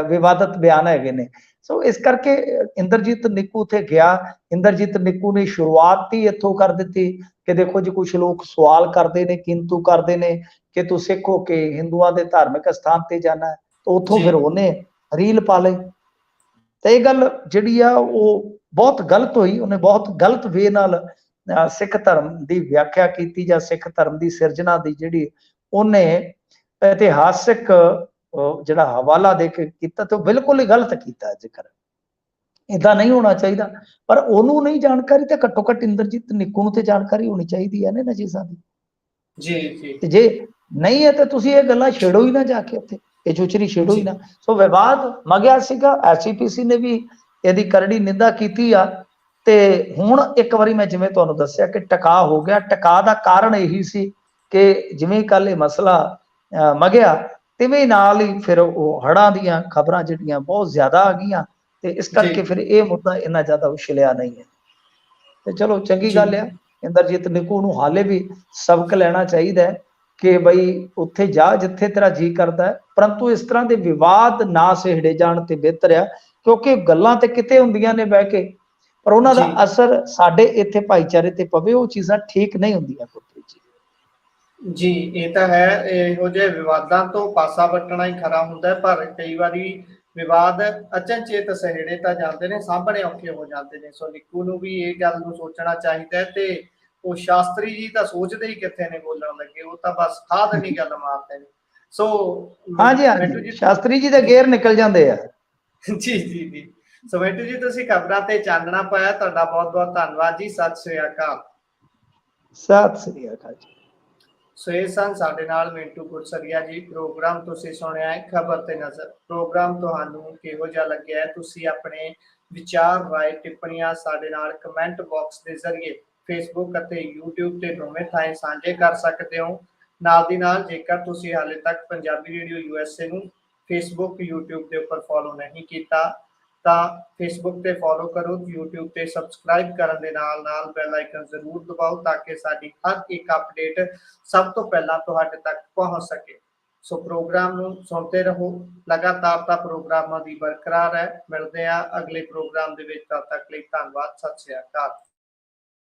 ਵਿਵਾਦਤ ਬਿਆਨ ਹੈਗੇ ਨੇ। ਸੋ ਇਸ ਕਰਕੇ ਇੰਦਰਜੀਤ ਨਿੱਕੂ ਉੱਥੇ ਗਿਆ। ਇੰਦਰਜੀਤ ਨਿੱਕੂ ਨੇ ਸ਼ੁਰੂਆਤ ਹੀ ਇੱਥੋਂ ਕਰ ਦਿੱਤੀ ਕਿ ਦੇਖੋ ਜੀ, ਕੁਝ ਲੋਕ ਸਵਾਲ ਕਰਦੇ ਨੇ, ਕਿੰਤੂ ਕਰਦੇ ਨੇ ਕਿ ਤੂੰ ਸਿੱਖ ਹੋ ਕੇ ਹਿੰਦੂਆਂ ਦੇ ਧਾਰਮਿਕ ਸਥਾਨ ਤੇ ਜਾਣਾ ਹੈ। ਤਾਂ ਉੱਥੋਂ ਫਿਰ ਉਹਨੇ ਰੀਲ ਪਾ ਲਈ। ਤਾਂ ਇਹ ਗੱਲ ਜਿਹੜੀ ਆ ਉਹ ਬਹੁਤ ਗਲਤ ਹੋਈ। ਉਹਨੇ ਬਹੁਤ ਗਲਤ ਵੇ ਨਾਲ ਸਿੱਖ ਧਰਮ ਦੀ ਵਿਆਖਿਆ ਕੀਤੀ, ਜਾਂ ਸਿੱਖ ਧਰਮ ਦੀ ਸਿਰਜਣਾ ਦੀ ਜਿਹੜੀ ਉਹਨੇ ਇਤਿਹਾਸਿਕ ਜਿਹੜਾ ਹਵਾਲਾ ਦੇ ਕੇ ਕੀਤਾ, ਤੇ ਉਹ ਬਿਲਕੁਲ ਹੀ ਗਲਤ ਕੀਤਾ। ਜ਼ਿਕਰ ਏਦਾਂ ਨਹੀਂ ਹੋਣਾ ਚਾਹੀਦਾ। ਪਰ ਉਹਨੂੰ ਨਹੀਂ ਜਾਣਕਾਰੀ, ਤੇ ਘੱਟੋ ਘੱਟ ਇੰਦਰਜੀਤ ਨਿੱਕੂ ਨੂੰ ਤੇ ਜਾਣਕਾਰੀ ਹੋਣੀ ਚਾਹੀਦੀ ਹੈ ਨਾ ਇਹਨਾਂ ਚੀਜ਼ਾਂ ਦੀ। ਤੇ ਜੇ ਨਹੀਂ ਹੈ ਤਾਂ ਤੁਸੀਂ ਇਹ ਗੱਲਾਂ ਛੇੜੋ ਹੀ ਨਾ, ਜਾ ਕੇ ਉੱਥੇ ਇਹ ਚੁਚਰੀ ਛੇੜੋ ਹੀ ਨਾ। ਸੋ ਵਿਵਾਦ ਮਗਿਆ ਸੀਗਾ। SGPC ਨੇ ਵੀ ਇਹਦੀ ਕਰੜੀ ਨਿੰਦਾ ਕੀਤੀ ਆ। ਤੇ ਹੁਣ ਇੱਕ ਵਾਰੀ ਮੈਂ ਜਿਵੇਂ ਤੁਹਾਨੂੰ ਦੱਸਿਆ ਕਿ ਟਿਕਾ ਹੋ ਗਿਆ। ਟਿਕਾ ਦਾ ਕਾਰਨ ਇਹੀ ਸੀ ਕਿ ਜਿਵੇਂ ਕੱਲ ਇਹ ਮਸਲਾ ਮਗਿਆ, ਤਿਵੇਂ ਨਾਲ ਹੀ ਫਿਰ ਉਹ ਹੜ੍ਹਾਂ ਦੀਆਂ ਖਬਰਾਂ ਜਿਹੜੀਆਂ ਬਹੁਤ ਜ਼ਿਆਦਾ ਆ ਗਈਆਂ, ਤੇ ਇਸ ਕਰਕੇ ਫਿਰ ਇਹ ਮੁੱਦਾ ਇੰਨਾ ਜ਼ਿਆਦਾ ਉਛਲਿਆ ਨਹੀਂ ਹੈ। ਤੇ ਚਲੋ ਚੰਗੀ ਗੱਲ ਆ। ਇੰਦਰਜੀਤ ਨਿੱਕੂ ਨੂੰ ਹਾਲੇ ਵੀ ਸਬਕ ਲੈਣਾ ਚਾਹੀਦਾ ਹੈ ਕਿ ਬਈ ਉੱਥੇ ਜਾ ਜਿੱਥੇ ਤੇਰਾ ਜੀ ਕਰਦਾ ਹੈ, ਪਰੰਤੂ ਇਸ ਤਰ੍ਹਾਂ ਦੇ ਵਿਵਾਦ ਨਾ ਸਿਹੜੇ ਜਾਣ ਤੇ ਬਿਹਤਰ ਆ। ਕਿਉਂਕਿ ਗੱਲਾਂ ਤੇ ਕਿਤੇ ਹੁੰਦੀਆਂ ਨੇ ਬਹਿ ਕੇ, ਪਰ ਉਹਨਾਂ ਦਾ ਅਸਰ ਸਾਡੇ ਇੱਥੇ ਭਾਈਚਾਰੇ ਤੇ ਪਵੇ, ਉਹ ਚੀਜ਼ਾਂ ਠੀਕ ਨਹੀਂ ਹੁੰਦੀਆਂ। ਜੀ, ਇਹ ਤਾਂ ਹੈ। ਇਹੋ ਜਿਹੇ ਵਿਵਾਦਾਂ ਤੋਂ ਪਾਸਾ ਵੱਟਣਾ ਹੀ ਖਰਾ ਹੁੰਦਾ ਹੈ, ਪਰ ਕਈ ਵਾਰੀ ਵਿਵਾਦ ਅਚਨਚੇਤ ਸਹੇੜੇ ਤਾਂ ਜਾਂਦੇ ਨੇ, ਸਾਂਭਣੇ ਔਖੇ ਹੋ ਜਾਂਦੇ ਨੇ। ਸੋ ਨਿੱਕੂ ਨੂੰ ਵੀ ਇਹ ਗੱਲ ਨੂੰ ਸੋਚਣਾ ਚਾਹੀਦਾ ਹੈ, ਤੇ ਉਹ ਸ਼ਾਸਤਰੀ ਜੀ ਤਾਂ ਸੋਚਦੇ ਹੀ ਕਿੱਥੇ ਨੇ ਬੋਲਣ ਲੱਗੇ, ਉਹ ਤਾਂ ਬਸ ਠਾਹ ਦੇਣੀ ਗੱਲ ਮਾਰਦੇ ਨੇ। ਸੋ ਹਾਂਜੀ ਮਿੰਟੂ ਹਾਂਜੀ, ਜੀ, ਸ਼ਾਸਤਰੀ ਜੀ ਦੇ ਗੇਰ ਨਿਕਲ ਜਾਂਦੇ ਆ। ਜੀ ਜੀ ਜੀ। ਸੋ ਮਿੰਟੂ ਜੀ, ਤੁਸੀਂ ਖਬਰਾਂ ਤੇ ਚਾਨਣਾ ਪਾਇਆ, ਤੁਹਾਡਾ ਬਹੁਤ ਬਹੁਤ ਧੰਨਵਾਦ ਜੀ। ਸਤਿ ਸ੍ਰੀ ਅਕਾਲ। ਸਤਿ ਸ੍ਰੀ ਅਕਾਲ ਜੀ। ਸੋ ਇਹ ਸਨ ਸਾਡੇ ਨਾਲ ਮਿੰਟੂ ਗੁਰਸਰੀਆ ਜੀ। ਪ੍ਰੋਗਰਾਮ ਤੁਸੀਂ ਸੁਣਿਆ ਹੈ ਖਬਰ ਤੇ ਨਜ਼ਰ। ਪ੍ਰੋਗਰਾਮ ਤੁਹਾਨੂੰ ਕਿਹੋ ਜਿਹਾ ਲੱਗਿਆ ਹੈ, ਤੁਸੀਂ ਆਪਣੇ ਵਿਚਾਰ, ਰਾਏ, ਟਿੱਪਣੀਆਂ ਸਾਡੇ ਨਾਲ ਕਮੈਂਟ ਬਾਕਸ ਦੇ ਜ਼ਰੀਏ ਫੇਸਬੁੱਕ ਅਤੇ YouTube ਤੇ ਦੋਵੇਂ ਥਾਂ ਸਾਂਝੇ ਕਰ ਸਕਦੇ ਹੋ। ਨਾਲ ਦੀ ਨਾਲ, ਜੇਕਰ ਤੁਸੀਂ ਹਾਲੇ ਤੱਕ ਪੰਜਾਬੀ ਰੇਡੀਓ USA ਨੂੰ ਫੇਸਬੁੱਕ, YouTube ਦੇ ਉੱਪਰ ਫੋਲੋ ਨਹੀਂ ਕੀਤਾ, ਤਾਂ ਫੇਸਬੁੱਕ ਤੇ ਫੋਲੋ ਕਰੋ, YouTube ਤੇ ਸਬਸਕ੍ਰਾਈਬ ਕਰਨ ਦੇ ਨਾਲ ਨਾਲ ਬੈਲ ਆਈਕਨ ਜ਼ਰੂਰ ਦਬਾਓ, ਤਾਂ ਕਿ ਸਾਡੀ ਹਰ ਇੱਕ ਅਪਡੇਟ ਸਭ ਤੋਂ ਪਹਿਲਾਂ ਤੁਹਾਡੇ ਤੱਕ ਪਹੁੰਚ ਸਕੇ। ਸੋ ਪ੍ਰੋਗਰਾਮ ਨੂੰ ਸੁਣਦੇ ਰਹੋ, ਲਗਾਤਾਰਤਾ ਪ੍ਰੋਗਰਾਮਾਂ ਦੀ ਬਰਕਰਾਰ ਹੈ। ਮਿਲਦੇ ਹਾਂ ਅਗਲੇ ਪ੍ਰੋਗਰਾਮ ਦੇ ਵਿੱਚ, ਤਦ ਤੱਕ ਲਈ ਧੰਨਵਾਦ। ਸਤਿ ਸ਼੍ਰੀ ਅਕਾਲ।